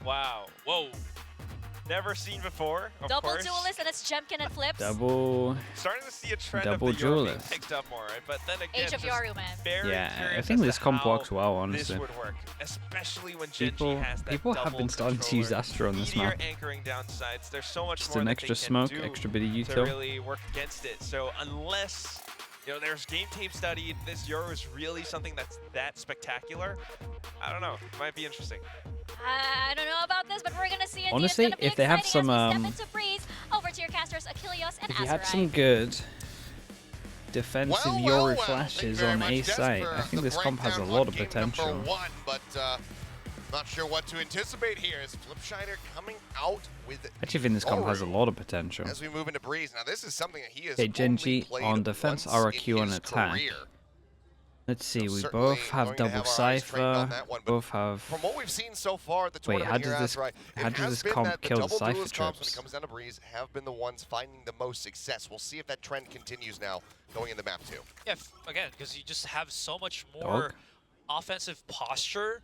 Wow. Whoa. Never seen before, of Double course. duelist, and it's Jemkin and Flips. Double. Starting to see a trend Double of the Euro being duelist. picked up more, right? But then again, Age of just Yoru, man. very Yeah, I curious think as this to comp how works well, honestly. this would work, especially when GenG has that People have double been starting to use controller, Astra on this meteor map. anchoring down sides. There's so much Just more an that extra they smoke, can do extra bit of to util. really work against it. So unless there's game tape study, this Euro is really something that's that spectacular. I don't know. It might be interesting. I don't know about this, but we're gonna see. Honestly, it's gonna be if they have exciting some, as we step into Breeze, over to your casters, Achilles and if you Azurai. had some good defensive Yoru Thank flashes you very on much, A Des, site, for I think the this comp has a breakdown lot on of game potential. number 1, but not sure what to anticipate here. Is Flipscheider coming out with I actually think this comp has a Yoru lot of potential. as we move into Breeze? Now this is something that he has Okay, only GenG played on defense, once RRQ in on his attack. career. Let's see, So we certainly both have going to double have our eyes trained on Cypher, that one, but both have... From what we've seen so far, the Wait, tournament how here, does this, Azurai, how it does has this been comp that the kill the double Cypher duelist comps when it trips? comes down to Breeze have been the ones finding the most success. We'll see if that trend continues now going into map 2. Yeah, again, because you just have so much more offensive posture,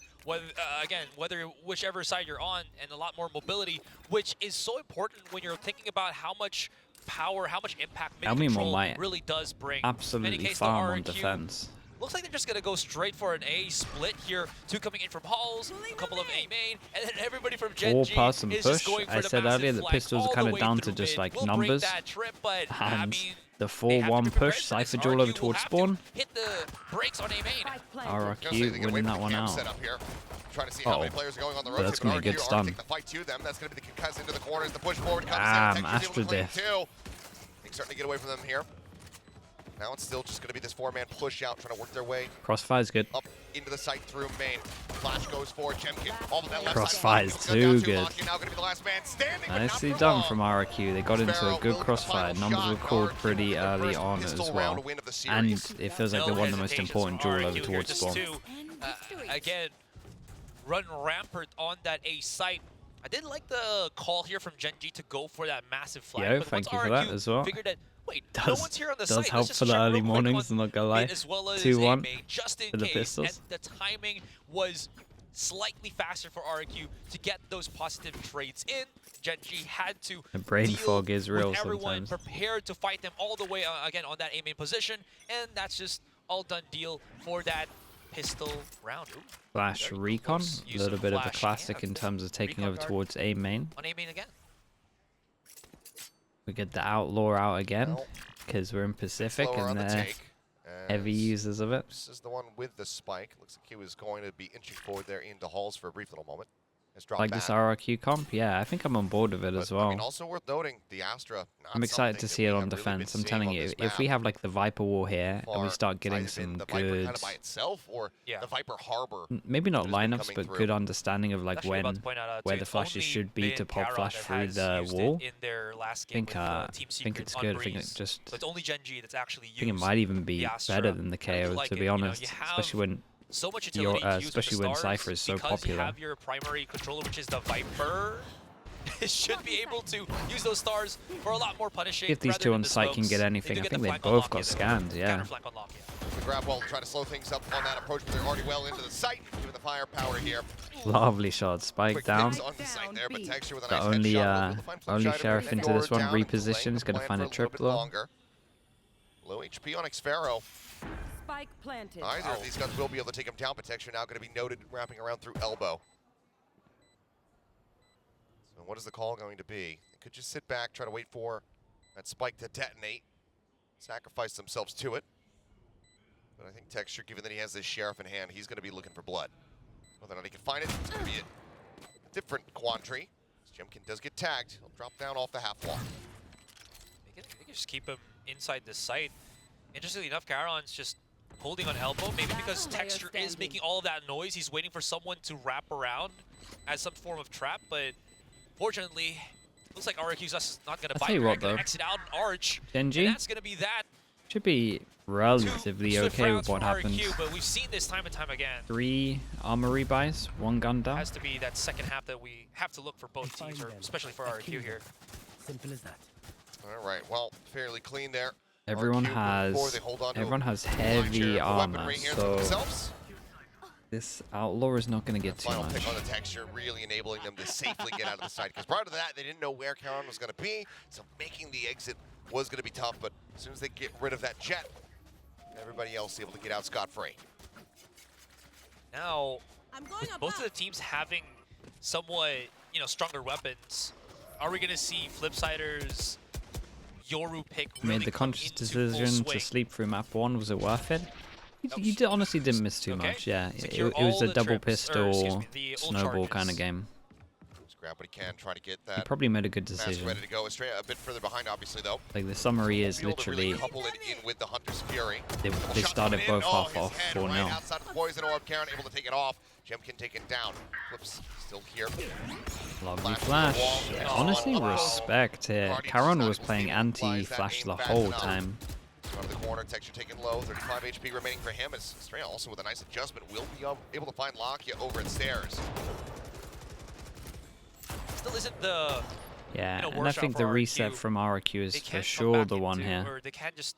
whether whichever side you're on, and a lot more mobility, which is so important when you're thinking about how much power, how much impact mid control might really does bring. absolutely farm on defense. Looks like they're just gonna go straight for an A split here. 2 coming in from Halls, a couple of A main, and then everybody from GenG All-person is push. just going for I the said massive earlier that flank pistols are all kind the of way down to through just mid. like We'll break numbers. that trip, but I And mean, the they have to 4-1 be push, prepared for this. Cypher duel over RRQ will towards have to spawn. hit the brakes on A main. RRQ winning that one out. Trying to see how many players are going on the road. That's gonna be a good stun. Take the fight to them. That's going to be the concuss into the corners. The push forward comes Bam, in. Texture's able to Astra claim diff. 2. They certainly get away from them here. Now it's still just going to be this 4-man push out, trying to work their way Crossfire's good. up into the site through main. Flash goes for Jemkin. All of that left Crossfire's side. too good. Now going to be the last man standing, but not Nicely for done long. from RRQ. They got into a Sparrow good will get the crossfire. final Numbers were shot. called RRQ pretty with their early first on as pistol well. round win of the And series. it feels like they won the most hesitations important from duel RRQ over here, towards just spawn. to, again, run rampant on that A site. I did like the call here from GenG to go for that massive flag. Yo, but thank once you for that RRQ as well. Figured that, wait, no Does- one's here on the does site. help Let's just for the check early real quick mornings, on I'm not gonna lie. mid as well as 2-1 A main, just in for the case. pistols. And the timing was slightly faster for RRQ to get those positive trades in. GenG had to The brain deal fog is real with everyone sometimes. prepared to fight them all the way again on that A main position, and that's just all done deal for that pistol round. Ooh, Flash very Recon, close a use little bit of a Flash classic and in terms of taking Recon over guard towards A main. on A main again. We get the Outlaw out again Well, because we're in Pacific slower on and the they're take, heavy as users of it. This is the one with the spike. Looks like he was going to be inching forward there into Halls for a brief little moment. Has dropped Like back. this RRQ comp, yeah, I think I'm on board with it as But, well. I mean, also worth noting, the Astra. I'm excited to see it on defense. I'm telling you, if we have like the Viper Wall here and we start getting some the Viper good, kind of by itself, or Yeah. the Viper Harbor. maybe not that has been lineups, coming but through. good understanding of like Actually about when, to point out, where too, the it's flashes only should be to been pop Karon flash that through has the used wall. it in their last I game think, with, Team I think Secret it's on good. I think Breeze. it just, So it's only GenG that's actually used. I think it might even be the Astra. better than the I really KO, like to it. be You know, honest. you have Especially when so much your, utility to use with the especially when stars Cypher is so because popular. you have your primary controller, which is the Viper. It should be able to use those stars for a lot more punishing. If these rather two than on the site can smokes. get They anything, do I get think the they flank on both lock, got yeah, scanned, yeah. Counter flank on lock, yeah. The grab wall trying to slow things up on that approach, but they're already well into the site, given the firepower here. Lovely shot, spike Quick down. fix on the site there, but Texture with a The nice only, headshot. Able to find only Flipscheider sheriff moving into this forward one, down, reposition, delaying is gonna the find plan a for little bit tripler. longer. Low HP on Xfero. Spike planted. Either of these guns will be able to take him down, but Texture now going to be noted wrapping around through elbow. So what is the call going to be? They could just sit back, try to wait for that spike to detonate, sacrifice themselves to it. But I think Texture, given that he has this sheriff in hand, he's going to be looking for blood. Whether or not he can find it, it's going to be a different quandary. Jemkin does get tagged. He'll drop down off the half wall. They can just keep him inside the site. Interestingly enough, Caron's just holding on elbow, maybe because Texture is making all of that noise. He's waiting for someone to wrap around as some form of trap, but fortunately, looks like RRQ's just not going to I'll bite. tell you They're what, gonna though. exit out an arch, GenG and that's going to be that. should be relatively Two swift okay rounds with what from happens. RRQ, but we've seen this time and time again. 3 armory buys, 1 gun down. Has to be that second half that we have to look for both teams, or especially for RRQ here. Simple as that. All right, well, fairly clean there. Everyone RQ before has they hold on to everyone a has long heavy share of armor, weaponry here so themselves. This Outlaw is not going to get too Final much. pick on the texture, really enabling them to safely get out of the site. Because prior to that, they didn't know where Caron was going to be, so making the exit was going to be tough. But as soon as they get rid of that jet, everybody else able to get out scot-free. Now, I'm going with up both of the teams having somewhat, stronger weapons, are we going to see Flipsiders Yoru pick really Made the come conscious into full decision to swing? sleep through map 1. Was it worth it? You honestly didn't miss too Okay. much. Yeah, it Secure was all a the double trips, or, excuse pistol me, the ult snowball kind charges. of game. Just grab what he can, try to get He that probably made a good mask decision. ready to go. Estrella a bit further behind, obviously, though. Like the summary is Be able to really literally couple it in with the Hunter's Fury. they Shot started coming in. both Oh, half his off head 4-0. right outside of the poison orb. Caron able to take it off. Jemkin taken down. Flips still here. Lovely Flash to the flash. wall. Honestly, Oh. respect here. Guardian Caron just was not playing able to utilize that anti-flash aim the fast whole enough. time. Out of the corner, texture taken low. 35 HP remaining for him. As Estrella also with a nice adjustment will be able to find Lakia over at stairs. Still isn't the Yeah, and I workshop think for the RRQ. reset from RRQ is They for can't come sure back the one into, here. or they can't just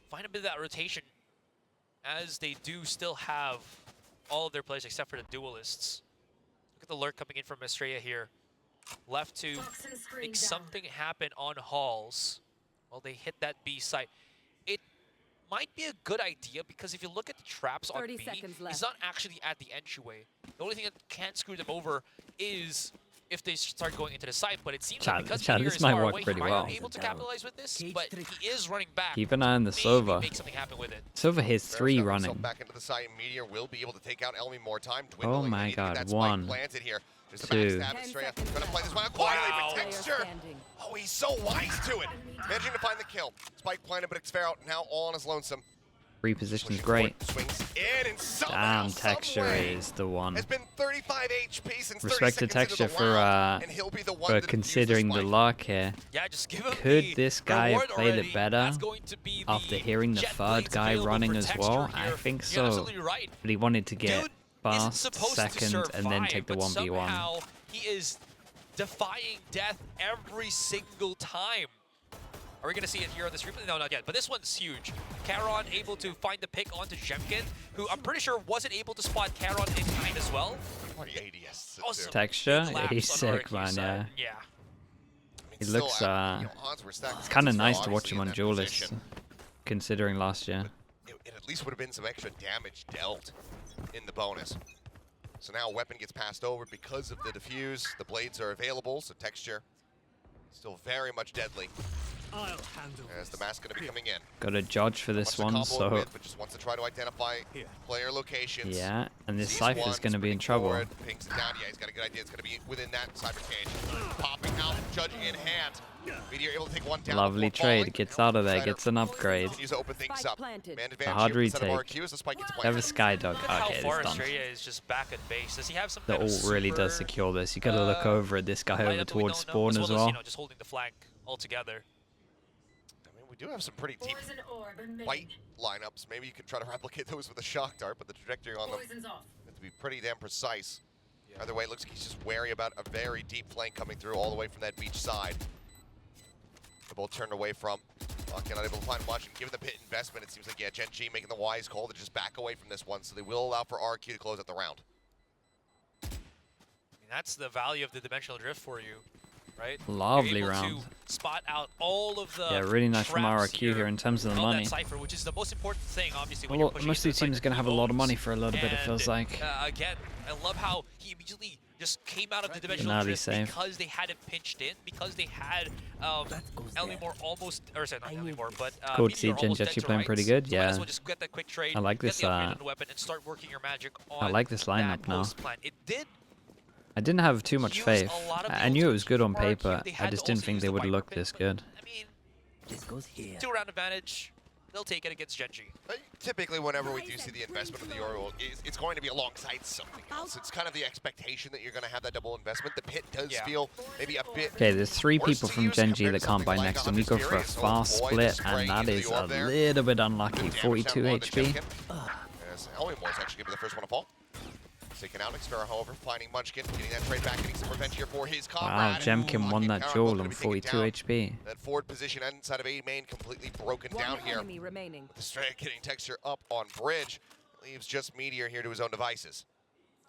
find a bit of that rotation, as they do still have all of their players except for the duelists. Look at the lurk coming in from Estrella here. Left to make something happen on Halls while they hit that B site. It might be a good idea because if you look at the traps on 30 B, seconds he's left. not actually at the entryway. The only thing that can screw them over is if they start going into the site, but it seems Chad, like because Chad, Meteor this is might far work away, pretty he might well. not be able to capitalize with this, Cage but trick. he is running back. Keep an eye on the Maybe Sova. make something happen with it. Sova hits Ferris 3 got himself running. Back into the site. Meteor will be able to take out Elmi more time. Oh Dwindling. my They need to get God, that spike 1, planted here. Just a 2. backstab. 10 Estrella seconds gonna play this one out Wow. quietly, but Player texture. standing. Oh, he's so wise to it. Managing to find the kill. Spike planted, but it's fair out now all on his lonesome. Reposition's Swinging great. forward, swings in and somehow, Damn, texture someway, is the one. It's been 35 HP since 30 Respect to seconds into texture the for round, and he'll be the one to defuse considering the spike. luck here. Yeah, just give him Could the this guy have reward played it already. better That's going to be the after hearing the jet third blades guy available running for as Texture well? here. I think You're so. absolutely right. But he wanted to get Dude fast, isn't supposed second, to and then take the survive, but 1v1. somehow he is defying death every single time. Are we going to see it here on this replay? No, not yet. But this one's huge. Caron able to find the pick onto Jemkin, who I'm pretty sure wasn't able to spot Caron in time as well. What ADS. Awesome. Texture, Big lapse he's on sick, RRQ man, side. yeah. Yeah. He looks, odds were stacked It's kind of against nice Phil, to watch obviously, him on in that Duelist, position. considering last year. It at least would have been some extra damage dealt in the bonus. So now weapon gets passed over because of the defuse. The blades are available, so texture still very much deadly. As the mask going to be coming in. Got a judge for this one, so But just wants to try to identify player locations. yeah. And this Sees Cypher's one, going to be in spinning trouble. forward, pings it down. Yeah, he's got a good idea. It's going to be within that cyber cage. Popping out, judge in hand. Meteor able to take one down. Lovely before falling. trade, gets out of there, Outsider gets an upgrade. continues to open things Spike up. planted. Man A advantage hard here instead of retake. RRQ as the spike gets Have a planted. Skydog. Look at how Okay, far it's done. Estrella is just back at base. Does he have some The kind of ult really does super, secure this. You gotta look over at this guy lineup over that we towards don't know, spawn as well well. as, just holding the flank altogether. I mean, we do have some pretty deep bite lineups. Maybe you could try to replicate those with a shock dart, but the trajectory on them has to be pretty damn precise. Yeah. Either way, it looks like he's just wary about a very deep flank coming through all the way from that beach side. They're both turned away from. Lakia not able to find much, and given the pit investment, it seems like, yeah, GenG making the wise call to just back away from this one, so they will allow for RRQ to close out the round. I mean, that's the value of the dimensional drift for you, right? Lovely You're able round. to spot out all of the Yeah, really nice from traps RRQ here in terms of the on money. That cipher, which is the most important thing, obviously, when Well, you're pushing most of into these the teams are going to have a lot of money for a little bit, it feels like. Again, I love how he immediately just came out of the dimensional Finale drift save. because they had it pinched in, because they had Elmimore almost, or sorry, not Elmimore, but Cool to see Meteor almost GenG dead to playing pretty rights. good, So might as yeah. well just get that quick trade, I like get this, the upgrade on the weapon, and start working your magic on I like this that lineup now. post plan. It did I didn't have too much use faith. a lot of the I knew it was good on ultimates from paper. RRQ. They I had just to didn't also think use they the would Viper look pit, this but, good. I mean, This goes here. 2-round advantage. They'll take it against GenG. Typically, whenever we do see the investment of the Euro, it's going to be alongside something else. It's kind of the expectation that you're going to have that double investment. The pit does Yeah. feel maybe a bit Okay, there's 3 worse people to from use GenG compared that to can't something buy like next, a and we go Hunter's for a Fury. So, fast boy, split, spraying and that into the is a orb there. little bit unlucky. Good damage 42 down on the HP. Jemkin. As Elmimore is actually going to be the first one to fall. Taken out, Xpera, however, finding Munchkin, getting that trade back, getting some revenge here for his Wow, comrade. Jemkin won Lucky that Caron duel looking on to be taken 42 down. HP. That forward position inside of A main completely broken One down here. enemy remaining. The straight getting texture up on bridge. Leaves just Meteor here to his own devices.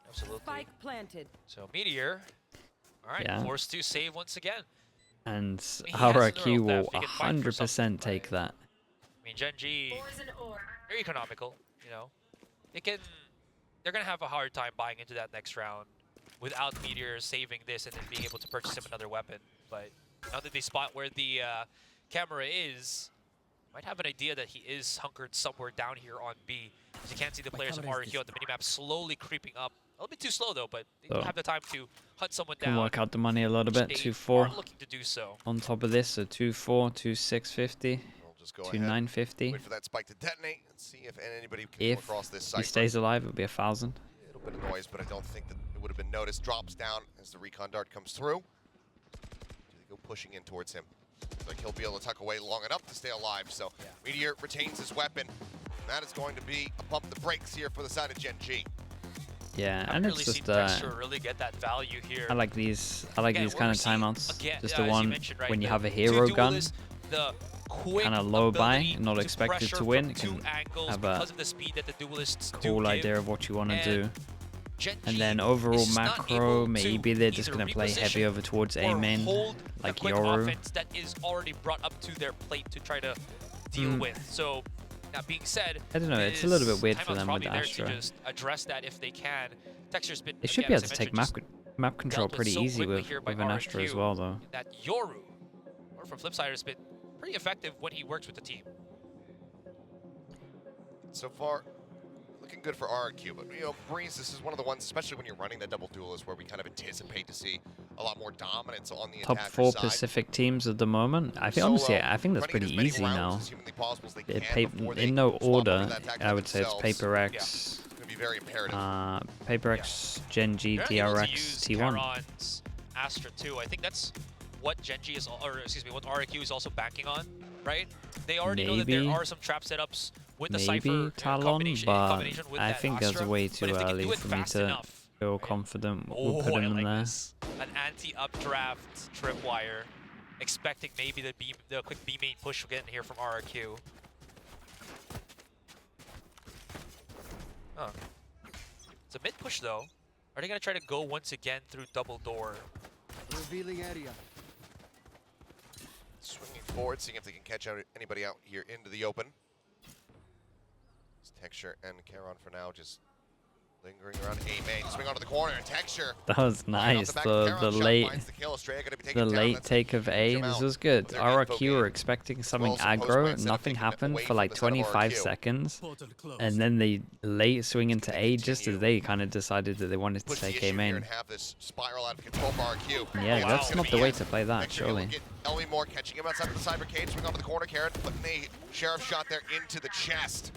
Absolutely. Spike planted. So Meteor, all right, Yeah. forced to save once again. And He has RRQ neural will theft. He can fight for 100% take that. I mean, GenG, very economical, you know. They're gonna have a hard time buying into that next round without Meteor saving this and then being able to purchase him another weapon. But now that they spot where the camera is, might have an idea that he is hunkered somewhere down here on B. As you can't see the players of RRQ on the minimap slowly creeping up. A little bit too slow though, but they do So, have the time to hunt someone Can down. work out the money a little which bit. they 2-4 are looking to do so. on top of this. So 2-4, 2-650, We'll just go 2-950. wait for that spike to detonate and see if anybody can If come across this he site. stays alive, it'll be 1,000. A little bit of noise, but I don't think that it would have been noticed. Drops down as the recon dart comes through. Do they go pushing in towards him? Looks like he'll be able to tuck away long enough to stay alive. So Meteor retains his weapon. That is going to be a pump the brakes here for the side of GenG. Yeah, I and really it's seen just Texture really get that value here. I like these Again, these what kind we're of seeing, timeouts. again, Just as the you one mentioned, right, when you the have a two hero gun, duelists, the quick kind of low buy, ability not to expected pressure to win. from It two can angles have because a of the speed that the duelists cool do idea give. of what you want to And do. GenG And then overall is not macro, able to maybe they're just either going to play heavy reposition over towards A or main, hold like the quick Yoru. offense that is already brought up to their plate to try to deal with. So that being said, I don't know, it's a little bit weird for timeout's them with probably there Astra. to just address that if they can. Texture's been, They should again, be as able I to take mentioned, map control dealt with pretty so easy quickly with here by an Astra as RRQ. well, though. that Yoru, or from Flipside, has been pretty effective when he works with the team. So far, looking good for RRQ, but you know, Breeze, this is one of the ones, especially when you're running that double duelist, where we kind of anticipate to see a lot more dominance on the Top attacker 4 side. Pacific teams at the moment. I think Solo, honestly, I think that's running pretty as many easy rounds now. as humanly possible as they can before they In no swap over order, to that tactic I would say it's themselves. Paper X, It's going to be very imperative. Paper X, GenG, They're able to DRX, use T1. Charon's Astra too. I think that's what GenG is, or excuse me, what RRQ is also banking on, right? They already know that there Maybe- are some trap setups with the Maybe Cypher Talon, combination, in but combination with I that think Astra. that's way But too if they can early do it for me fast to enough, feel confident oh, we'll put I him like in there. this. An anti-updraft tripwire, expecting maybe the quick B main push we'll get in here from RRQ. Huh. It's a mid push though. Are they gonna try to go once again through double door? Revealing area. Swinging forward, seeing if they can catch out anybody out here into the open. It's Texture and Charon for now, just lingering around A main. Swing onto the corner, and Texture. That was nice. The late take of A. This was good. RRQ were expecting something aggro. Nothing happened for like 25 seconds, and then they late swing into A just as they kind of decided that they wanted to take A main. Yeah, that's not the way to play that, surely. Ellie Moore catching him outside of the Cybercade. Swing onto the corner, Karen putting a Sheriff shot there into the chest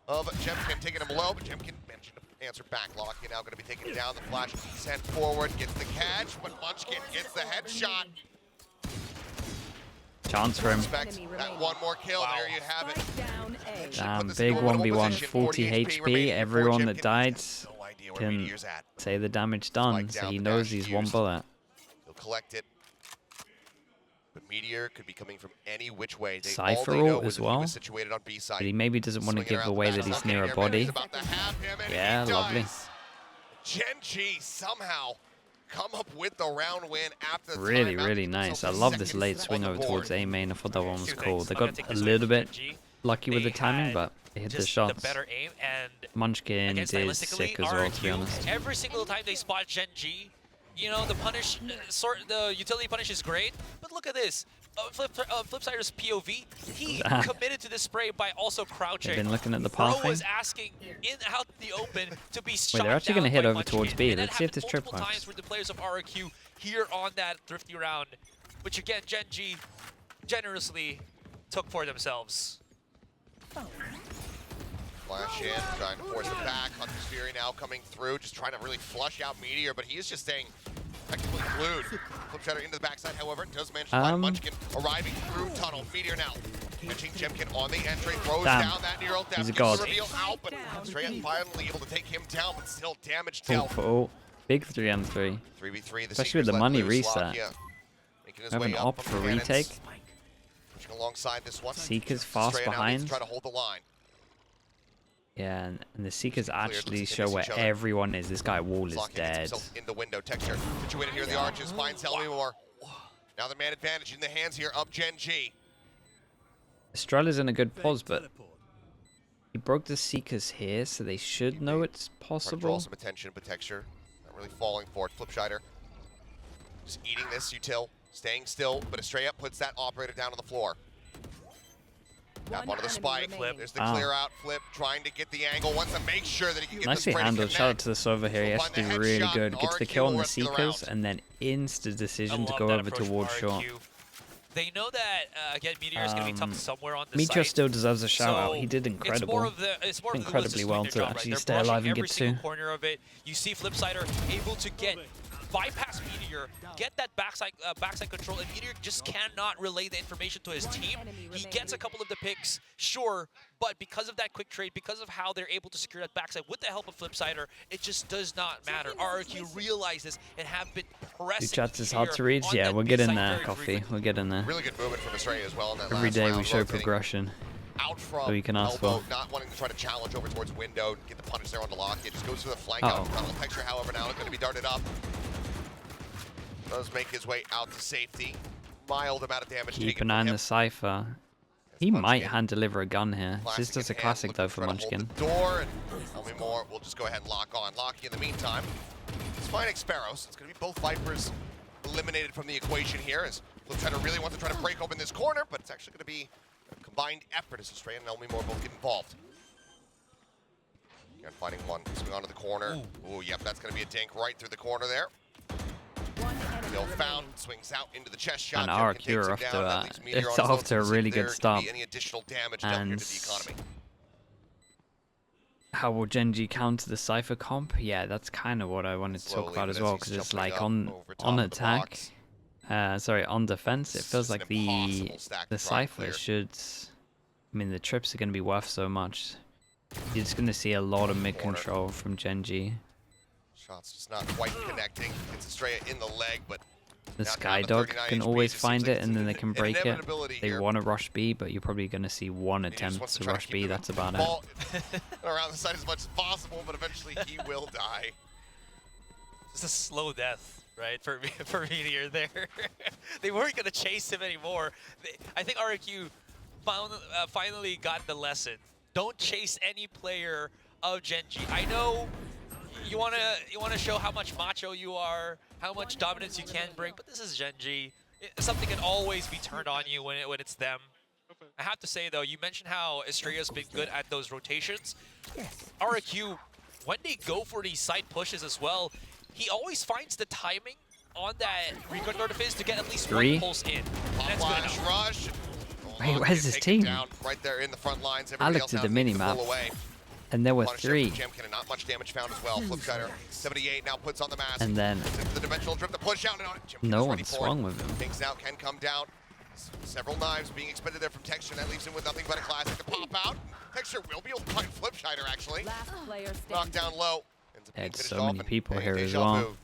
of Jemkin, taking him low, but Jemkin managing to answer back. Locky now going to be taken down. The flash sent forward, gets the catch, but Munchkin gets the headshot. Chance for him. Expect that one more kill. Wow. There you have it. Spike down A. Damn, big 1v1, 40 HP. Everyone that died No idea where can Meteor's at. say the damage done, so he knows he's one bullet. He'll collect it. But Meteor could be coming from any which way. Cypher all they know ult is as that he well. was situated on B side. But he maybe doesn't want to Swinging give around away the that he's back, near a Airman body. is about to have him, and Yeah, he lovely. does. GenG somehow come up with the round win after the Really, timeout. really So nice. I the love this second late on swing the over board. towards A main. I thought that one was Two cool. things. They I'm gonna got take a this away little from bit GenG. lucky with the They timing, had but they hit the just shots. The better aim, and Munchkin again, did stylistically, sick as well, to be RRQ, honest. every single time they spot GenG, you know, the punish, the utility punish is great, but look at this. Flipsider's POV, he committed to this spray by also crouching. They've been looking at the Bro pathing. was asking in out in the open to be shot they're actually down gonna hit by over towards Munchkin. B. And that Let's see if happened this trip multiple works. times with the players of RRQ here on that thrifty round, which again, GenG generously took for themselves. Flash in, trying to force it back. Hunter's Fury now coming through, just trying to really flush out Meteor, but he is just staying effectively glued. Flip Shatter into the backside, however, does manage to find Munchkin arriving through tunnel. Meteor now catching Jemkin on the entry, throws Damn. down that neural depth. He's a Gets god. the reveal out, but Straight finally able to take him down, but still damaged Ult out. for ult. Big 3-on-3. 3v3, the Especially with the Seekers let money loose. reset. Lakia making his Have way an up op from for the cannons. retake. Pushing alongside this one. Seekers fast Straight now needs behind. to try to hold the line. Yeah, and the Seekers Cleared, actually looks show like they where miss each other. everyone is. This guy wall is Slocking gets dead. himself in the window. Texture situated here in the arches. Finds Helmimore. Now the man advantage in the hands here of GenG. Estrella's in a good pause, but he broke the Seekers here, so they should know it's Trying to draw possible. some attention, but Texture not really falling for it. Flipshider just eating this util, staying still, but Estrella puts that operator down on the floor. Tap onto the spike. Flip. There's the clear out. Flip trying to get the angle. Wants to make sure that he can get Nicely the spray to handled. Shout out connect. to the server here. He has to do really good. Gets the kill on the Seekers, and then insta decision to go over towards short. They know that, again, Meteor is going to be tough somewhere on the Meteor site. still deserves a shout out. He did It's incredible. more of the Incredibly well to job, right? actually They're stay alive brushing and every get single two. corner of it. You see Flipsider able to bypass Meteor, get that backside control, and Meteor just cannot relay the information to his team. He gets a couple of the picks, sure, but because of that quick trade, because of how they're able to secure that backside with the help of Flipsider, it just does not matter. RRQ realize this and have been pressing. Two chats is hard to read. Yeah, we'll get in there, Coffee. We'll get in there. Really good movement from Estrella as well in that Every last day we round, show rotating progression. out from So you can ask elbow, for. not wanting to try to challenge over towards window, get the punish there on the lock. It just goes to the flank Uh-oh. out in front of the Texture, however, now it's going to be darted up. Does make his way out to safety. Mild amount of damage Keep taken an eye on from him. the Cypher. He might hand deliver a gun here. This is just a classic though for Munchkin. The door and tell me more. We'll just go ahead and lock on. Lockie in the meantime. It's finding Sparrows. It's going to be both Vipers eliminated from the equation here as Flipsider really wants to try to break open this corner, but it's actually going to be a combined effort as Estrella and Elmimore both get involved. Again, finding one. Swing onto the corner. Ooh, yep, that's going to be a dink right through the corner there. Bill found, swings out into the chest shot. And RRQ are off to it's off to a really good start. Any additional damage done here to the economy. How will GenG counter the Cypher comp? Yeah, that's kind of what I wanted to talk about as well, because it's like on attack, sorry, on defense, it feels like the Cypher should, I mean, the trips are going to be worth so much. You're just going to see a lot of mid control from GenG. Shots just not quite connecting. It's Estrella in the leg, but the Skydog can always find it and then they can break it. They want to rush B, but you're probably going to see one attempt to rush B. That's about it. Around the side as much as possible, but eventually he will die. It's a slow death, right, for Meteor there. They weren't going to chase him anymore. I think RRQ finally got the lesson. Don't chase any player of GenG. I know you wanna show how much macho you are, how much dominance you can bring, but this is GenG. Something can always be turned on you when it's them. I have to say though, you mentioned how Estrella's been good at those rotations. RRQ, when they go for these side pushes as well, he always finds the timing on that recon north of his to get at least one pulse in. That's good enough. Rush. Wait, where's his team? Right there in the front lines. I looked at the mini-map, and there were three. GenG, not much damage found as well. Flipsider, 78 now puts on the mask. And then the dimensional drift, the push out, and no one swung with him. Things now can come down. Several knives being expended there from Texture. That leaves him with nothing but a classic to pop out. Texture will be able to find Flipsider actually. Knocked down low. Had so many people here as well.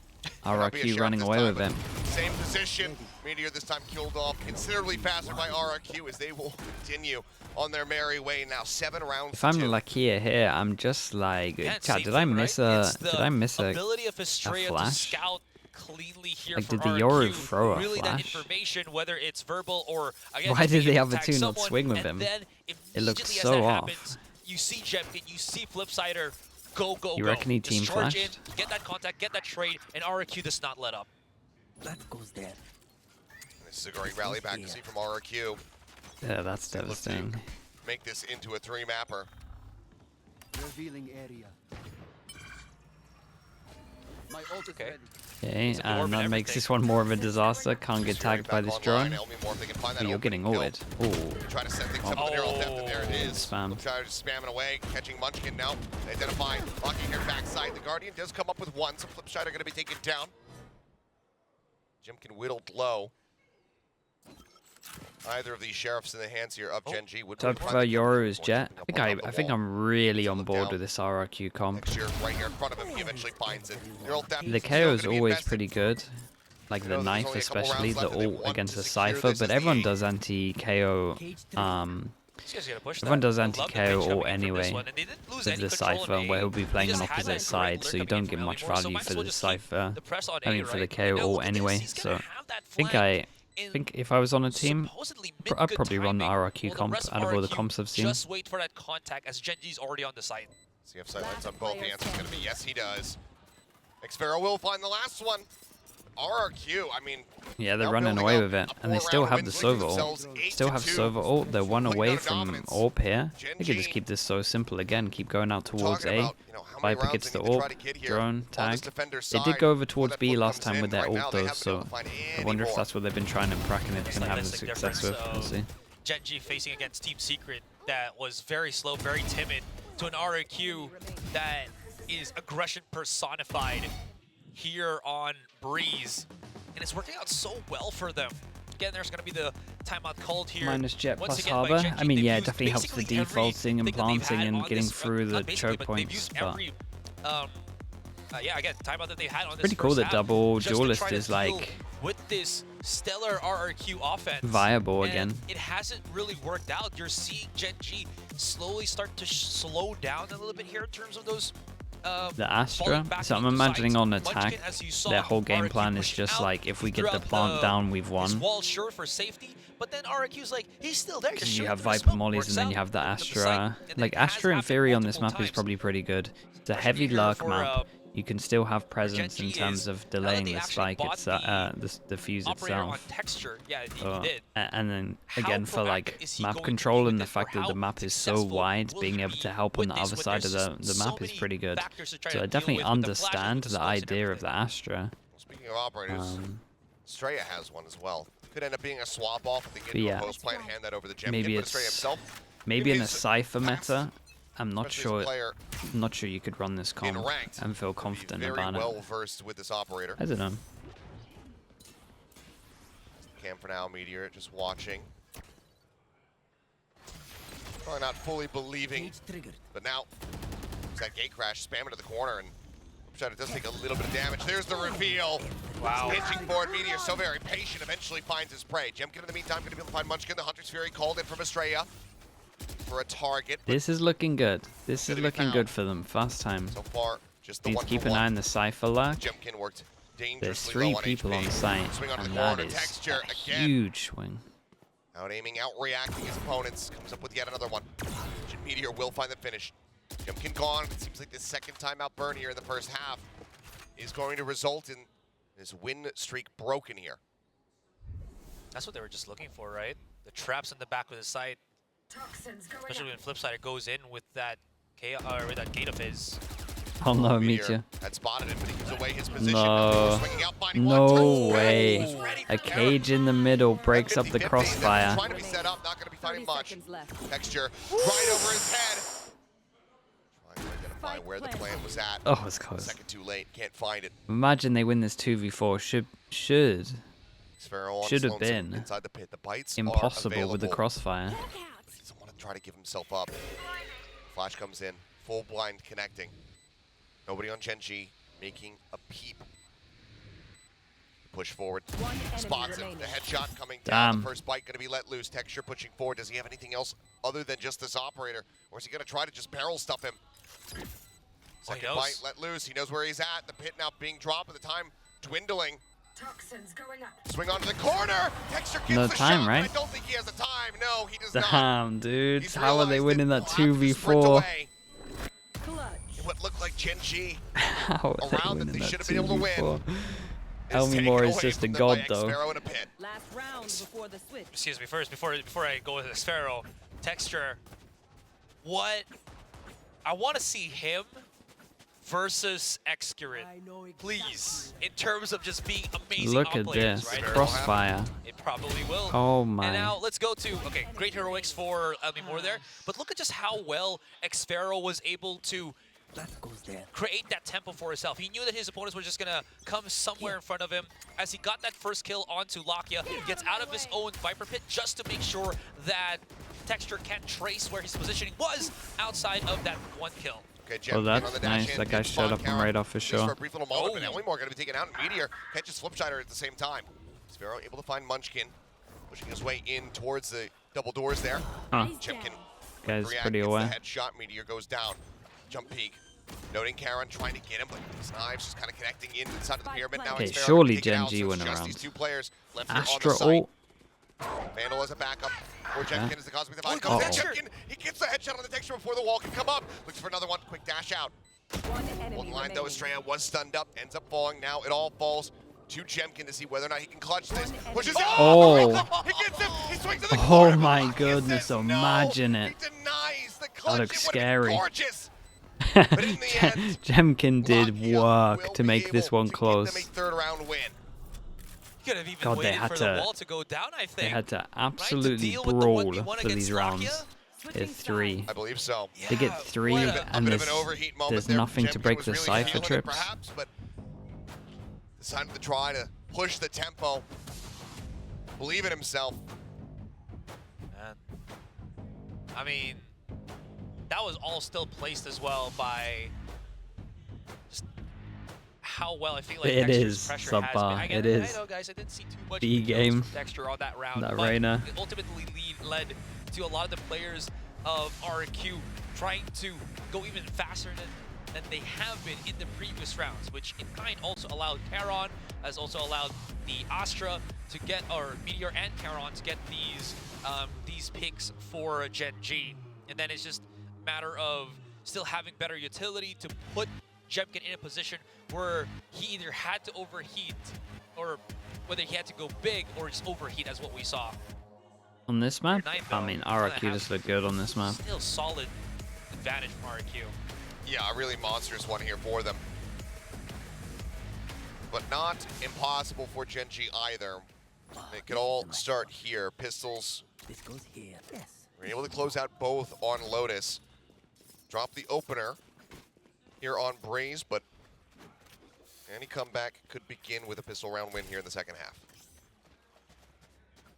RRQ running away with him. Same position. Meteor this time killed off considerably faster by RRQ as they will continue on their merry way now. 7 rounds. If I'm Lakia here, I'm just like, chat, did I miss a ability of Estrella flash? To scout cleanly here Like, for did the Yoru throw a really flash? That information, whether it's verbal or again, why did the other tag two not someone, swing with him? It looks so off. Happens, you see Jemkin, you see Flipsider. Go. You reckon he team flashed? In, get that contact, get that trade, and RRQ does not let up. That goes there. This is a great rally back to see from RRQ. Yeah, that's devastating. Make this into a 3-mapper. Revealing area. My ult is ready. Okay, and that makes this one more of a disaster. Can't get tagged by this drone. But you're getting ulted. Ooh. Try to set things up with the neural depth, and there it is. Spam. Flipsider just spamming away, catching Munchkin now. They identify, locking here backside. The Guardian does come up with one, so Flipsider going to be taken down. GenG whittled low. Either of these sheriffs in the hands here of GenG would So I prefer Yoru's Jet. I think I'm really on board with this RRQ comp. Right here in front of him, he eventually finds it. The KO is always pretty good. Like the knife especially, the ult against the Cypher, but everyone does anti-KO These guys gotta push Everyone that. does I love the anti-KO pitch coming all in from this anyway one, and they didn't lose with any the control Cypher, in where A. he'll be They playing just on had opposite that great side, so lurker you coming in don't get from much Ellie Moore, so value might for as well the just keep Cypher. the press on I A, mean, for the right? KO And now all look at this, anyway. he's gonna So have that I think flank in if I was on a team, supposedly I'd mid-good probably run the timing. RRQ Well, the comp rest out of all the RRQ comps I've seen. just wait for that contact as GenG's already on the site. CF sightlines on both. The answer's going to be yes, he does. xffero will find the last one. RRQ, I mean... Yeah, they're running away with it, and they still have the Sova ult. Still have Sova ult. They're one away from AWP here. They could just keep this so simple again. Keep going out towards A. Viper gets the AWP, drone, tag. They did go over towards B last time with their ult though, so I wonder if that's what they've been trying and cracking it and having success with. We'll see. GenG facing against Team Secret that was very slow, very timid, to an RRQ that is aggression personified here on Breeze, and it's working out so well for them. Again, there's going to be the timeout called here. Minus Jet Once plus again by Harbor. GenG. I mean, yeah, it They've definitely helps the used basically defaulting and everything that they've planting had and on getting this- through the not basically, choke but they've points, used but every, yeah, again, timeout that they had on this pretty cool first that half double just to duelist try to is deal like with this stellar RRQ offense viable and again. It hasn't really worked out. You're seeing GenG slowly start to slow down a little bit here in terms of those The Astra, so I'm imagining on attack, their whole game plan is just like, if we get the plant down, we've won. Wall sure for safety, but then RRQ's like, he's still there. Because you have Viper mollies and then you have the Astra. Like, Astra in theory on this map is probably pretty good. It's a heavy lurk map. You can still have presence in terms of delaying the spike, the fuse itself. And then again for like map control and the fact that the map is so wide, being able to help on the other side of the map is pretty good. So I definitely understand the idea of the Astra. Speaking of operators, Straya has one as well. Could end up being a swap off if they get But into yeah, a post plant, hand that over to GenG. maybe But Straya himself, maybe in a is Cypher meta, I'm not especially as a sure. player I'm not sure you could run this in comp ranked, and feel would be confident very about well it. versed with this operator. I don't know. Cam for now, Meteor just watching. Probably not fully believing, but now it's that gate crash, spam into the corner, and it does take a little bit of damage. There's the reveal. Wow. Pitching forward, Meteor so very patient, eventually finds his prey. Jemkin in the meantime going to be able to find Munchkin. The Hunter's Fury called in from Estrella for a target. This is looking good. This is looking good for them. Fast time. So far, just the Need one to keep for an eye one. on the Cypher lurk. Jemkin worked There's dangerously 3 low on people HP. on site, Swing onto and the that corner, is Texture a again. huge swing. Out aiming, out reacting his opponents. Comes up with yet another one. Meteor will find the finish. Jemkin gone. It seems like the second timeout burn here in the first half is going to result in his win streak broken here. That's what they were just looking for, right? The traps in the back of the site. Especially when flip side it goes in with that with that gate of his. Oh no, Meteor Meteor. had spotted him, but he gives away his position. No. Swinging out, finding one, No two, way. he's ready for A cage in the middle breaks up the 50-50, crossfire. Trying to be set up, not going to be finding much. Texture right over his head. Trying to identify where the plant was at. Oh, it's close. Second too late, can't find it. Imagine they win this 2v4. Should Should have been inside the pit. The bites impossible with the crossfire. He doesn't want to try to give himself up. Flash comes in, full blind connecting. Nobody on GenG making a peep. Push forward, spots him. The headshot coming down. Damn. The first bite going to be let loose. Texture pushing forward. Does he have anything else other than just this operator, or is he going to try to just barrel stuff him? Second bite let loose. He knows where he's at. The pit now being dropped at the time dwindling. Toxins going up. Swing onto the corner. Texture gets No the time, shot. right? I don't think he has the time. No, he does not. Damn, dude. He's How are they realized winning that he'll have to sprint 2v4? away. Clutch. In what looked like GenG. How are A they round that winning they that should have been able to win. 2v4? Is Elmi taken Moore is away just a from them by god, though. xffero in a pit. Last round before the switch. Excuse me, first before I go with xffero, Texture. What I want to see him versus Excurant, please. In terms of just being amazing Look at operators, this. right? Crossfire. It probably will. Oh my. And now let's go to, okay, great heroics for Elmi Moore there, but look at just how well xffero was able to That goes there. create that tempo for himself. He knew that his opponents were just gonna come somewhere in front of him. As he got that first kill onto Lakia, he gets out of his own Viper pit just to make sure that Texture can't trace where his positioning was outside of that one kill. Okay, Oh, Jem that's on the dash nice. in, That guy gets showed spawn up on count, radar for just for sure. a brief little moment, but Oh. Elmore going to be taken out, and Meteor catches Flipshider at the same time. xffero able to find Munchkin. pushing his way in towards the double doors there. Huh. Jemkin Guy's react, pretty gets aware. the headshot. Meteor goes down. Jump peek. Noting Karen trying to get him, but his knives just kind of connecting inside of the pyramid. Now Okay, it's Farrell surely to take it out, GenG so went it's just around. these two players left here on the Astra site. ult. Vandal as a backup for Jemkin Yeah. as the Cosmic Divide Oh, comes in. Texture. Jemkin, he gets the headshot on the texture before the wall can come up. Looks for another one. Quick dash out. One enemy One line though, remaining. Estrella was stunned up, ends up falling. Now it all falls to Jemkin to see whether or not he can clutch this. Pushes it. Oh. He gets him. He swings to the Oh corner. my Block. He goodness, says imagine no. it. He denies the clutch. looks It would've been scary. gorgeous. But in the end, Jemkin did Lakia work will to be make this able one to give them close. a third round win. You could have even God, they waited had for to- the wall to go down, I They think. had to Right? To absolutely deal with the brawl 1v1 for these against rounds. Lakia? Get 3. I believe so. They get Yeah, 3, what A and bit of there's, an overheat moment there's there. nothing to Jemkin break was the really cipher feeling it trips. perhaps, but decided to try to push the tempo. Believe in himself. Man. I mean, that was all still placed as well by just how well I feel like It Dexter's is pressure subpar. has been. I get It I is. know, guys, I didn't see too much B kills game. from Dexter on that round, That but Reyna. it ultimately led to a lot of the players of RRQ trying to go even faster than they have been in the previous rounds, which in kind also allowed Charon, has also allowed the Astra to get, or Meteor and Charon to get these picks for GenG. And then it's just a matter of still having better utility to put Jemkin in a position where he either had to overheat or whether he had to go big or just overheat as what we saw. On this map, Ninth, I though, mean, it's gonna RRQ have just look good on this map. Still solid advantage from RRQ. Yeah, a really monstrous one here for them. But not impossible for GenG either. They could all start here. Pistols This goes here. Yes. were able to close out both on Lotus. Drop the opener here on Braze, but any comeback could begin with a pistol round win here in the second half.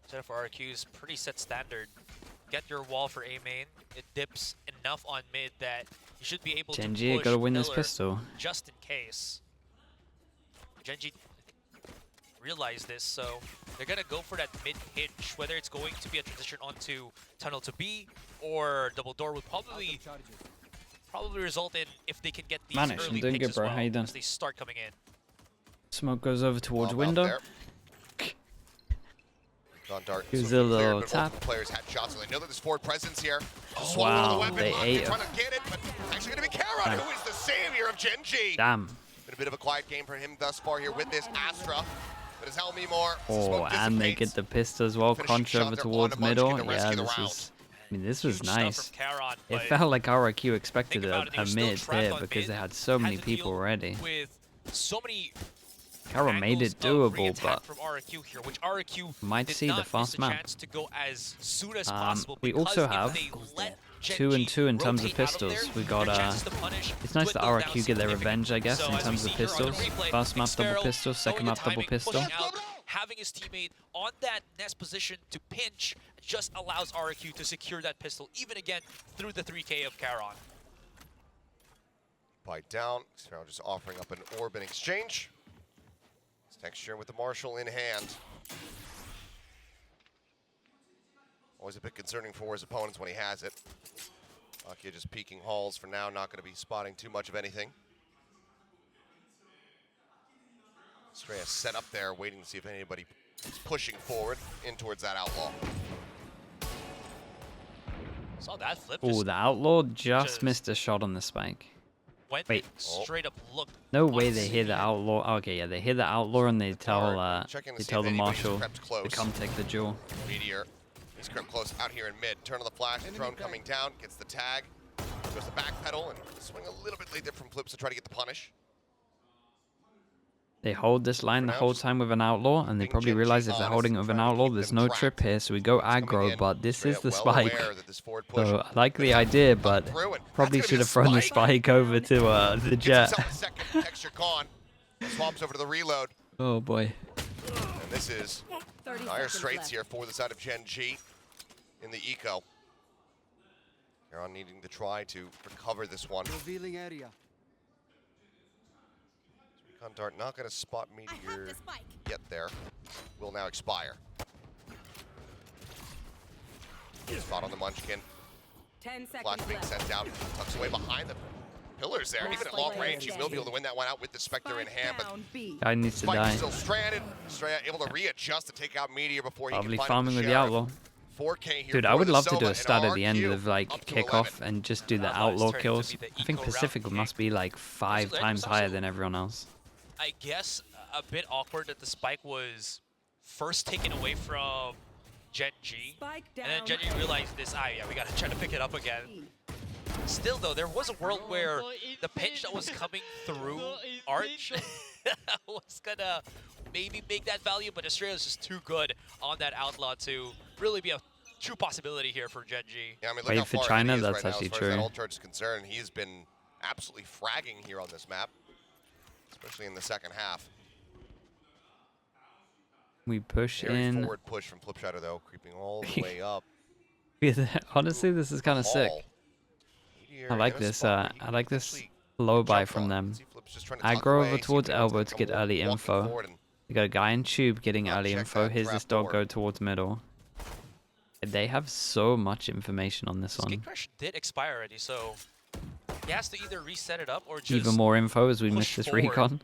Setup for RRQ is pretty set standard. Get your wall for A main. It dips enough on mid that you should be able GenG to push gotta win this pillar pistol. just in case. GenG realize this, so they're gonna go for that mid hinge. Whether it's going to be a transition onto tunnel to B or double door would probably result in if they can get these Manish, I'm early doing picks good, as bro. well How you doing? as they start coming in. Smoke goes over towards Bomb out window. there. Gone dark. Gives So a little cleared, but tap. multiple players had shots, so they know that there's forward presence here. Oh, Swung onto the wow, weapon, they Lakia ate trying to get it, but actually going to be Charon, Damn. who is the savior of GenG. Damn. Been a bit of a quiet game for him thus far here with this Astra. But his Helmy more. Oh, and they get the pistol as well. Finishing Crunch shot over there towards on the Munchkin middle. to Yeah, rescue the this round. is. I mean, this was Huge stuff nice. from Charon, It but felt like RRQ expected think about it, they a were still mid trapped there on because mid, they had so had many to people deal ready. with so many Charon made it angles of doable, re-attack but from RRQ here, which RRQ might did see the not miss fast the map. chance to go as soon as possible. We because also if have they let 2 and 2 in terms of rotate out pistols. there, We got their chances to punish it's nice that dwindle RRQ down get their significantly. revenge, I guess, So in as we terms of see here on the pistols. replay, First map double Xero pistol, second knowing the map double timing, pistol. pushing out, having his teammate on that nest position to pinch just allows RRQ to secure that pistol, even again through the 3K of Charon. Bite down. Xero just offering up an orb in exchange. It's Texture with the Marshal in hand. Always a bit concerning for his opponents when he has it. Lakia just peeking halls for now, not going to be spotting too much of anything. Estrella set up there, waiting to see if anybody is pushing forward in towards that outlaw. Saw that flip. Oh, Just the outlaw just just- missed a shot on the spike. went wait. straight up look. No on way the they hear the scene. outlaw. Okay, yeah, they hear the outlaw and they tell checking to they see tell if the anybody's marshal crept close. to come take the jewel. Meteor, he's crept close out here in mid. Turn on the flash, the drone coming down, gets the tag. Goes the back pedal and swing a little bit late there from Flips to try to get the punish. They hold this line the now, whole just time with an outlaw, and they being probably GenG realize if they're honest holding it and with an trying to outlaw, keep there's them no trapped. trip here, so we go Coming aggro, in, but this is Estrella the well spike. aware that this forward push So I like the idea, but through it. probably That's gonna should be have a thrown the spike over to the Gets jet. himself a second. Texture gone. Swaps over to the reload. Oh boy. And this is 30 dire seconds straits left. here for the side of GenG in the eco. Charon needing to try to recover this one. Revealing area. Recon Dart not going to spot Meteor yet there. Will now expire. Spot on the Munchkin. 10 seconds Flash being left. sent out. Tucks away behind the pillars there. And even at long range, he will be able to win that one out with the Spectre in hand. But Down B. Guy needs to Spike die. is still stranded. Estrella able to readjust to take out Meteor before he Probably can find farming with the Sheriff. Outlaw. 4K here Dude, I for would the love to do Sova a and stat at the end RRQ of like up to kickoff 11. and just do the Outlaw Outlaw is turning to kills. be the I think eco route Pacific king. must be like 5 times higher than everyone else. I guess a bit awkward that the spike was first taken away from GenG. Spike And then down. GenG realized this, yeah, we gotta try to pick it up again. Still though, there was a world where the pinch that was coming through Arch was gonna maybe make that value, but Australia's just too good on that Outlaw to really be a true possibility here for GenG. Yeah, I mean, look Wait how for far China, ahead he is that's right now actually as far true. as that ult charge is concerned. He's been absolutely fragging here on this map, especially in the second half. We push Very in. forward push from Flipshider though, creeping all the way up. Honestly, this is kind of sick. Hall. Meteor I like in a this. spot I where like he can this actually low buy jump from on. them. See Flip's just trying to tuck Aggro away, over see towards if anyone's elbow gonna to come get early walking info. forward and You got a guy in tube getting Not early check info. that Here's trap this dog door. go towards middle. They have so much information on this Skate one. Crash did expire already, so he has to either reset it up or just Even more info as we push miss this forward. recon.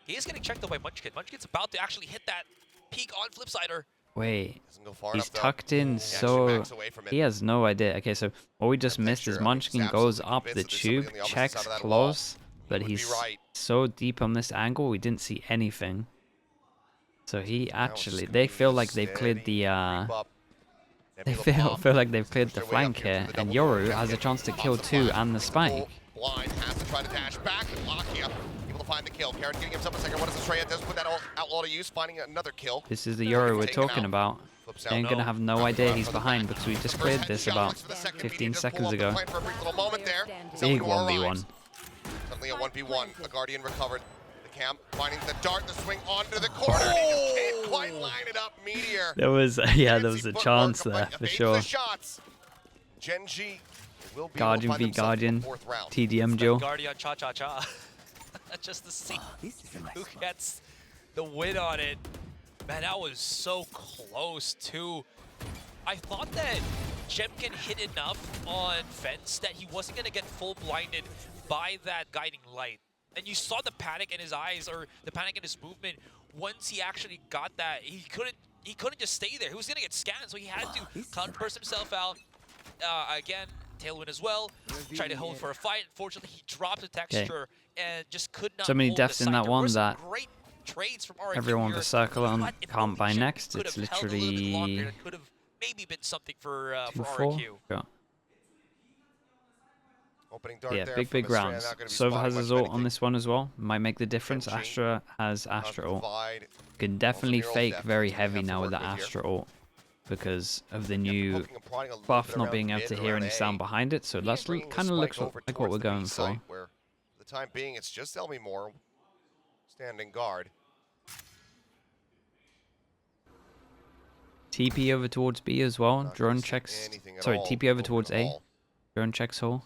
He is getting checked though by Munchkin. Munchkin's about to actually hit that peak on Flipsider. Wait, doesn't go far he's enough, though. tucked in He actually so backs away from it. he has no idea. Okay, so what we just missed is Texture, I think, Munchkin is goes absolutely up the convinced that there's somebody tube, on the opposite checks side of that wall. close, but Would be he's right. so deep on this angle we didn't see anything. So he Now it's actually, just they gonna feel be like they've cleared steady the creep up. they Nebula pop. feel like they've cleared the Push their way up flank here here, to the and double Yoru door. has a chance to Pops kill the 2 flash. and the spike. Blind has to try to dash back. Lakia able to find the kill. Karen getting himself a second. What does Estrella does put that Outlaw to use, finding another kill. This is the Yoru we're Taken talking out. about. Flips They're out. gonna have no Out idea front he's from the behind back. because we just First cleared this headshot about looks for the second. 15 Meteor just pull seconds off the ago. plan for a brief little moment there. Big Selling Big to our 1v1. eyes. Suddenly a 1v1. A Guardian recovered. The camp finding the dart, the swing onto the corner. And he just can't quite line it up. Meteor. There was yeah, there was Fancy a footwork, chance but there for evades sure. The shots. GenG will be Guardian able to v find themselves in the Guardian, fourth round. TDM duel. Guardian cha-cha-cha. Just to see This is a nice who one. gets the win on it. Man, that was so close too. I thought that Jemkin hit enough on Fence that he wasn't going to get full blinded by that guiding light. And you saw the panic in his eyes, or the panic in his movement. Once he actually got that, he couldn't just stay there. He was going to get scanned, so he had to cloud burst himself out. Again, Tailwind as well. Tried to hold for a fight. Unfortunately, he dropped the texture and just could not So many hold the deaths in site. that There one were some that great trades from RRQ everyone here, for circle on but if can't only buy Jemkin next. could It's have held a little bit longer, literally it could have maybe been something for 2-4. RRQ. Sure. Opening dart Yeah, there big from Estrella, rounds. not gonna be Sova spotting has much his of ult on anything. this one as well. Might make the difference. GenG Astra has Cannot Astra ult. provide Can definitely Mural fake depth very that we heavy have to now with work the with here. Astra ult because of the Yeah, new poking and prodding a little buff bit not around being able mid to and hear around any A. sound behind it. So that's Bringing the kind of looks spike over like what towards we're the B going site, for. where for the time being, it's just Elmi Moore standing guard. TP over towards B as well. Not Drone gonna see checks. anything at Sorry, all TP over over towards the A. wall. Drone checks hole.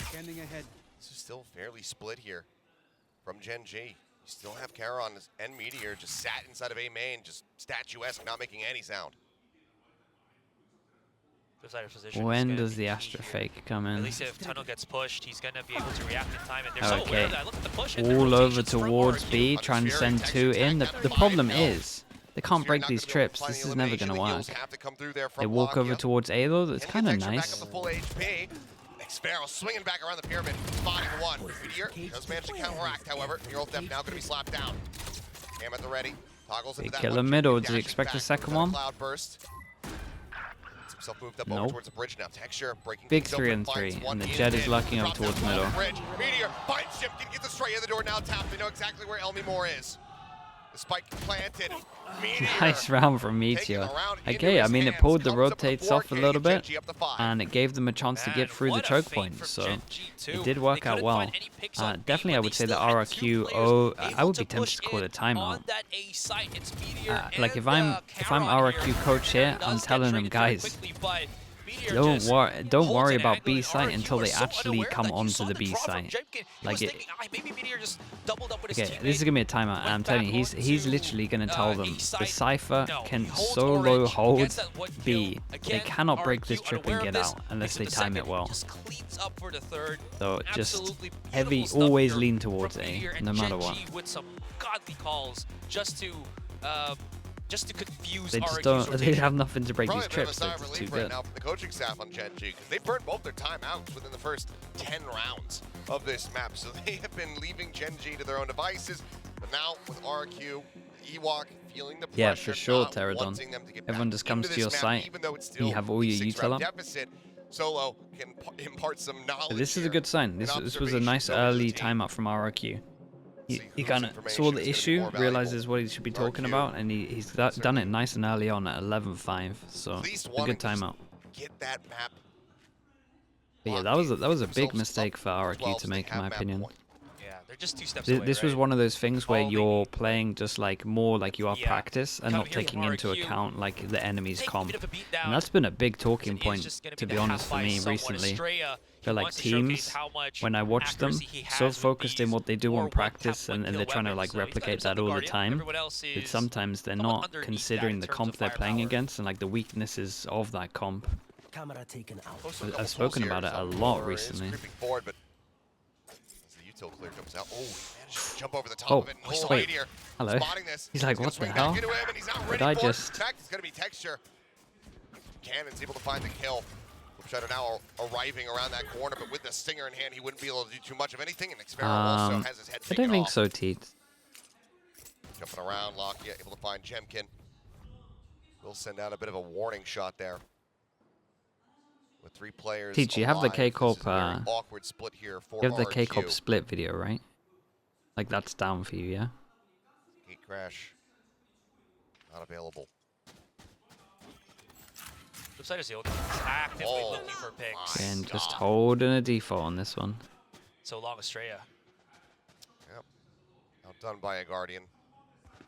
Scanning ahead. This is still fairly split here from GenG. You still have Charon and Meteor just sat inside of A main, just statuesque, not making any sound. Flipsider's position is When gonna does be the key Astra here. fake come At in? least if Tunnel gets pushed, he's going to be able to react in time. And they're so aware Okay. of that. Look at the push and the All over rotations from towards RRQ. B, trying to send 2 in. The problem is they can't break these trips. This is never going to work. They walk over towards A though. That's kind of Back nice. up the full HP. Sparrow swinging back around the pyramid, spotting one. Meteor does manage to counteract, however. Mural Theft now going to be slapped down. Cam at the ready. Toggles into They that kill one. him mid, or Dashes do you expect a back second with one? Cloud burst. Gets himself moved up over Nope. towards the bridge now. Texture breaking Big things 3 open, and finds 3, one and the in Jet is mid. locking up Drops towards that middle. bridge. Meteor finds Shipkin, gets it straight in the door now tapped. They know exactly where Elmi Moore is. The spike planted. Meteor Nice round from taking Meteor. the round into Okay, I his mean it hands, pulled the comes up with rotates 4K, off a little bit, GenG up to 5. and it gave them a chance to Man, get through the what a choke fake point. from So GenG too. it did They work out couldn't well. find any picks on B, Definitely, but I they would say the still had RRQ. 2 Oh, players I would be able to tempted to push call it a in timeout. on that A site. It's Meteor Like and, if I'm Charon RRQ here. coach here, I'm Does get telling them, traded very guys, quickly, but Meteor don't just don't holds worry an about angle, and B site RRQ until are they so actually unaware. come Like, you onto saw the the B draw from site. GenG. He Like was it, thinking, maybe Meteor just doubled up with his okay, teammate. this is gonna be a timeout. Went I'm telling you, back he's onto, literally gonna tell them east the side. Cypher No, can he holds solo orange, hold gets that one B. kill. They Again, cannot break RRQ this trip and unaware of get this, out unless they picks up the time it second, well. Just cleans up for the third. So just Absolutely heavy, beautiful stuff always here lean towards from A, Meteor, and no matter what. GenG with some godly calls just to confuse They just RRQ's don't. They rotation. have nothing to break Probably these a bit of a trips. sigh They're of just too relief right good. now from the coaching staff on GenG because they burned both their timeouts within the first 10 rounds of this map. So they have been leaving GenG to their own devices. But now with RRQ, Ewok feeling the pressure, Yeah, for sure, not Pterodon. wanting them to get Everyone back just comes into to your this site. map, even though it's still You have all your a 6-round util up. deficit. Solo can impart some knowledge. But this is a here good sign. and This was a nice observation over the early team. timeout from RRQ. He whose kind of information saw is the gonna be issue, more valuable. realizes what he should be talking RRQ about, and he's done it nice and early on at 11-5. So At least a wanting good to just timeout. get that map. But yeah, locked that was a in, big themselves mistake up for RRQ 12, to so they make, in have my map opinion. point. Yeah, they're just 2 steps away, This was right? one of those things where All they you're need- playing just like more like you are Yeah. practice and Come not here from taking into RRQ. account like the enemy's Take a comp. bit of a beat down. And that's been a big talking It's point, just gonna to the be half honest, for by me someone. recently. Estrella, he For like wants to showcase teams, how much when I watch them, accuracy he has so with focused in these what they do or on one practice, tap, one and they're kill trying to weapons. like So he's got replicate himself that all the Guardian. time. Everyone else But is sometimes they're somewhat not underneath considering that the in terms comp of they're playing firepower. against and like the weaknesses of that comp. Camera taken out. Close to a couple I've spoken pulls about here, it a so lot Moore is recently. creeping forward, but as the util clear comes out, oh, he managed to jump over the top Oh, of it. And wait. here, Hello. spotting this. He's like, gonna what the swing back hell? into him, and he's not Did ready I for it. just- In fact, it's going to be Texture. Cannon's able to find the kill. Shadow now arriving around that corner, but with the stinger in hand, he wouldn't be able to do too much of anything. And Xpero also has his head I taken don't think off. so, Teets. Jumping around, Lakia able to find Jemkin. Will send out a bit of a warning shot there. With 3 players Teach, you have the alive, K-Corp, this is a very awkward split here for You have the RRQ. K-Corp split video, right? Like that's down for you, yeah? Gate crash. Not available. Flip side is the old actively Oh, looking for picks. my And just God. holding a default on this one. So long, Estrella. Yep. Outdone by a Guardian.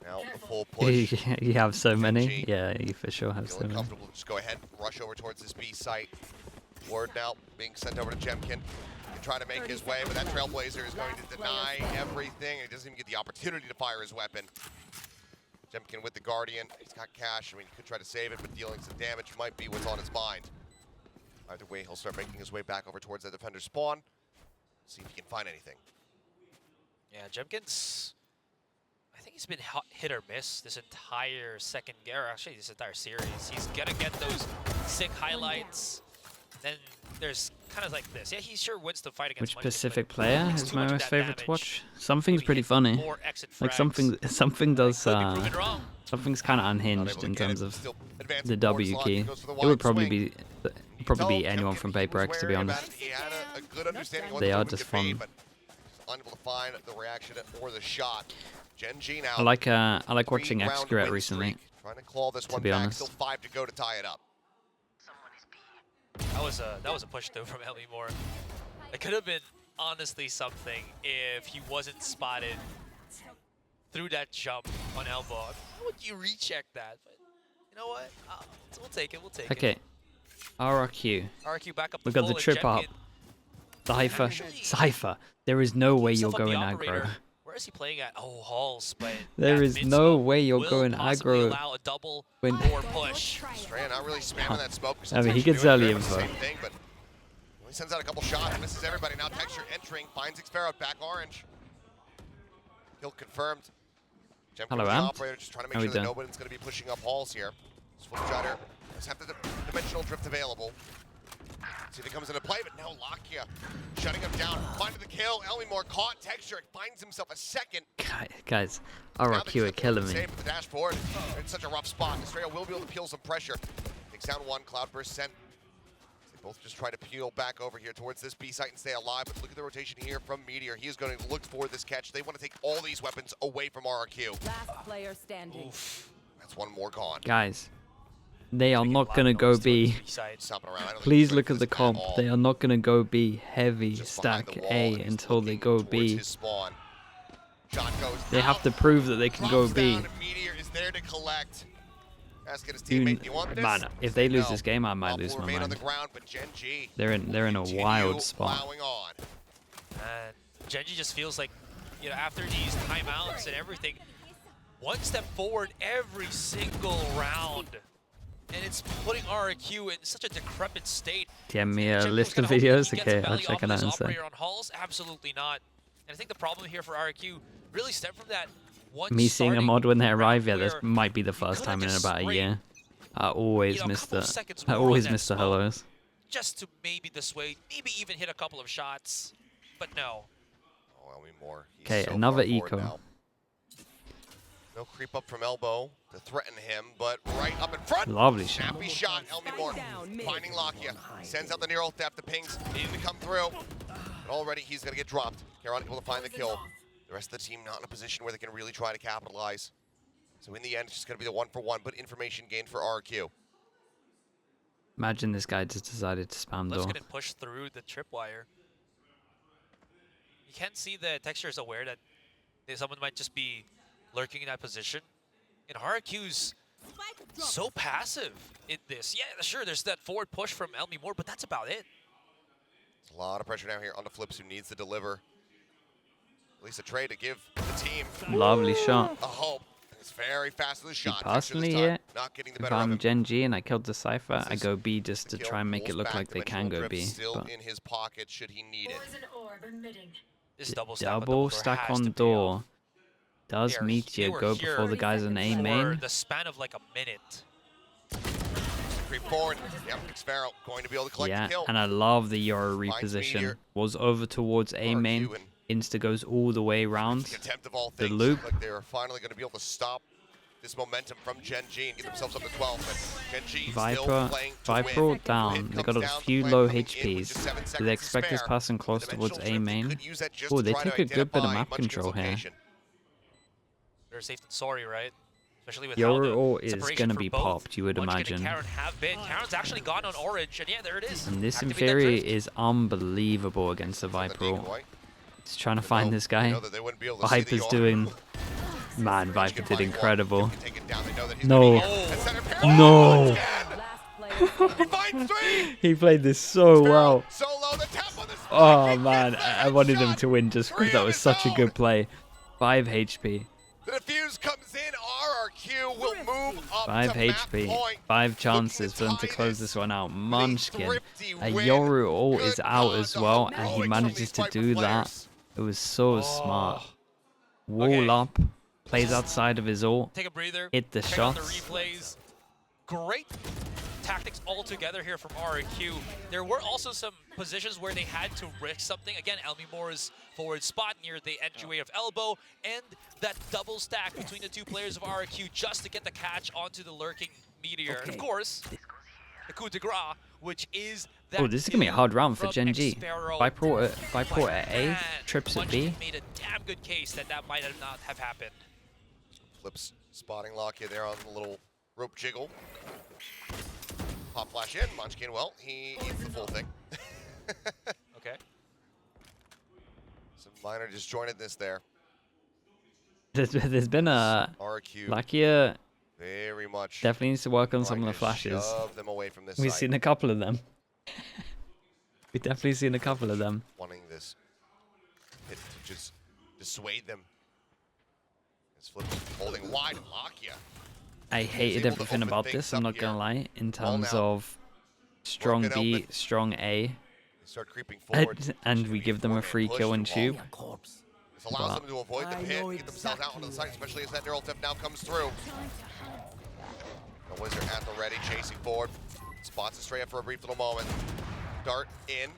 Now the full push. You have so many? GenG. Yeah, you for sure have so Feeling many. comfortable. Just go ahead, rush over towards this B site. Word now being sent over to Jemkin. Can try to make his way, but that Trailblazer is going to deny everything. And he doesn't even get the opportunity to fire his weapon. Jemkin with the Guardian. He's got cash. I mean, he could try to save it, but dealing some damage might be what's on his mind. Either way, he'll start making his way back over towards the defender's spawn. See if he can find anything. Yeah, Jemkin's, I think he's been hit or miss this entire second gear, actually this entire series. He's gonna get those sick highlights. Then there's kind of like this. Yeah, he sure wins the fight against Which Munchkin, Pacific but player takes is too my much of most that favorite to damage. watch? Something's Maybe pretty hit funny. more exit Like frags. something does Could be proven wrong. something's kind of Not unhinged able to in get terms it. of Still advancing the forward. W Slot key. goes for the It would wide probably swing. be anyone Jemkin, from he was Paper X, to be wary honest. about it. He had a good understanding of what They the are movement just could be, fun. but unable to find the reaction or the shot. GenG now. I like watching 3-round Excret win recently. streak. Trying to claw this one be back. honest. Still 5 to go to tie it up. That was a push though from Ellie Moore. It could have been honestly something if he wasn't spotted through that jump on elbow. Why would you recheck that? But you know what? We'll take it. We'll take it. Okay, RRQ. RRQ back up the We got full the and trip up. Jemkin Cypher. There is no way you're himself up the going operator. aggro. Where is he playing at? Oh, Halls, but There that is mid no smoke way you're will going possibly aggro allow a double when- or push. Strand not really spamming that smoke. I mean, he Texture gets doing early very much the info. same thing, but he sends out a couple shots, misses everybody. Now Texture entering, finds Xpero back orange. Kill confirmed. Jemkin Hello, with the Ant. operator, just trying to How make we sure that doing? nobody's going to be pushing up halls here. Flip shutter does have the dimensional drift available. See if it comes into play, but no, Lakia shutting him down, finding the kill. Elmore caught Texture, finds himself a second. Guys, Now they RRQ are just have to killing me. save with the dashboard. They're in such a rough spot. Estrella will be able to peel some pressure. Takes down one, Cloudburst sent. They both just try to peel back over here towards this B site and stay alive, but look at the rotation here from Meteor. He is going to look for this catch. They want to take all these weapons away from RRQ. Last player standing. Oof. That's one more gone. Guys, they are Making a not lot gonna of go noise towards B. the side. Stomping around. I don't think Please he's ready look for at the this comp. all. They are not gonna go B heavy Just behind stack the wall, A and he's until they looking go towards B. his spawn. Shot goes They have out. to prove that they can go Drops B. down, and Meteor is there to collect. Asking his teammate, "Do you want this?" Man, if they lose No. this game, I might Op lose will my remain on the mind. ground, but GenG They're in a continue wild spot. plowing on. And GenG just feels like, you know, after these timeouts and everything, one step forward every single round. And it's putting RRQ in such a decrepit state. Give me a Jimbo's list of gonna hope videos. he gets Okay, a I'll belly check off it of out this and say. operator on Halls? Absolutely not. And I think the problem here for RRQ really stemmed from that one Me seeing a starting mod when they round arrive, yeah, this where might be the you first coulda time in just about a sprayed, year. I always you know, a miss couple of the. seconds I more on always that miss the smoke. hellos. just to maybe dissuade, maybe even hit a couple of shots. But no. Oh, Elmi Moore. He's Okay, so another far forward eco. now. No creep up from elbow to threaten him, but right up in front. Lovely shot. Snappy shot, Elmi Moore. Finding Lakia. Sends out the near ult depth. The pings needing to come through. But already he's going to get dropped. Caron able to find the kill. The rest of the team not in a position where they can really try to capitalize. So in the end, it's just going to be the 1-for-1, but information gained for RRQ. Imagine this guy just decided to spam Let's door. get it pushed through the tripwire. You can't see the texture is aware that someone might just be lurking in that position. And RRQ's so passive in this. Yeah, sure, there's that forward push from Elmi Moore, but that's about it. A lot of pressure down here on the Flips, who needs to deliver at least a trade to give the team Lovely shot. a hope. It's very fast with the See, shot. Texture this personally time, here, not getting the if better of I'm him. GenG and I killed the Cypher, I This go B just The to kill try and make it pulls look back, like they can dimensional go grip B. Still But in his pocket should he need it. Poison orb emitting. This double stack, on double door stack has to on pay door. off. Does They Meteor were go here before the guys in A for main? the span of like a minute. Creep forward. Yep, Sparrow going to be able to collect Yeah, the kill. and I love the Euro Finds reposition. Meteor. Was over towards A RRQ main. and Insta goes all the way around. the attempt of all The things. loop. Like they're finally going to be able to stop this momentum from GenG and get themselves up to 12. But GenG still Viper, playing to Viper win. all down. Hit They got comes a down, the few plan low coming in with just HPs. 7 Do seconds they to expect this spare. passing close towards Dimensional A drift, they main? could use that just Oh, to they try to took a good bit of identify map Munchkin's control here. location. They're safe than sorry, right? Especially with Euro how the ult is separation gonna for be both popped, you would Munchkin imagine. and Karen have been. Karen's actually gone on orange, and yeah, there it is. And this Activate that Inferi drift. is unbelievable against the So the Viper ult. decoy, He's trying to they find know- this they guy. know that they wouldn't be able to see the Viper's York. doing... Man, Munchkin Viper did finding one. incredible. Can take it down. They know that he's No. gonna be at center pair. No. Munchkin! Last player He finds 3. He played this so well. Solo, the tap on the spike. Oh He man, gets the I wanted him headshot. to win just because 3 that on was his such a own. good play. 5 HP. The defuse comes in. RRQ will move up 5 to match HP. point. 5 chances for them to close this one out. Munchkin. A Yoru ult is out as well, and he manages to do that. It was so smart. Wall Okay. up, plays outside of his ult. Take a breather. Hit the check out the shots. replays. Great tactics all together here from RRQ. There were also some positions where they had to risk something. Again, Elmi Moore's forward spot near the entryway of elbow, and that double stack between the two players of RRQ just to get the catch onto the lurking Meteor. And of course, the coup de grace, which is that Oh, this is gonna be a hard round for from GenG. Xsparrow. Viper at A, Man, trips at Munchkin B. made a damn good case that that might have not have happened. Flips spotting Lakia there on the little rope jiggle. Pop flash in. Munchkin, well, he eats the full thing. Okay. Some minor disjointedness there. There's been a... RRQ Lakia very much definitely needs to work on some trying of the to flashes. shove them away from this We've side. seen a couple of them. We've definitely seen a couple of them. Wanting this hit to just dissuade them. This flip holding wide. Lakia. I hated able to everything open about things this, I'm up not gonna here. lie, in Ball terms now. of strong Broken B, open. strong A, They start creeping forward. and Should we be give them a four-man free push kill to and Paul. tube. corpse. This allows Wow. them to avoid the I pit know and get themselves out onto the site, especially as that neural tip now comes through. The Wizard at the ready, chasing forward. Spots Estrella for a brief little moment. Dart in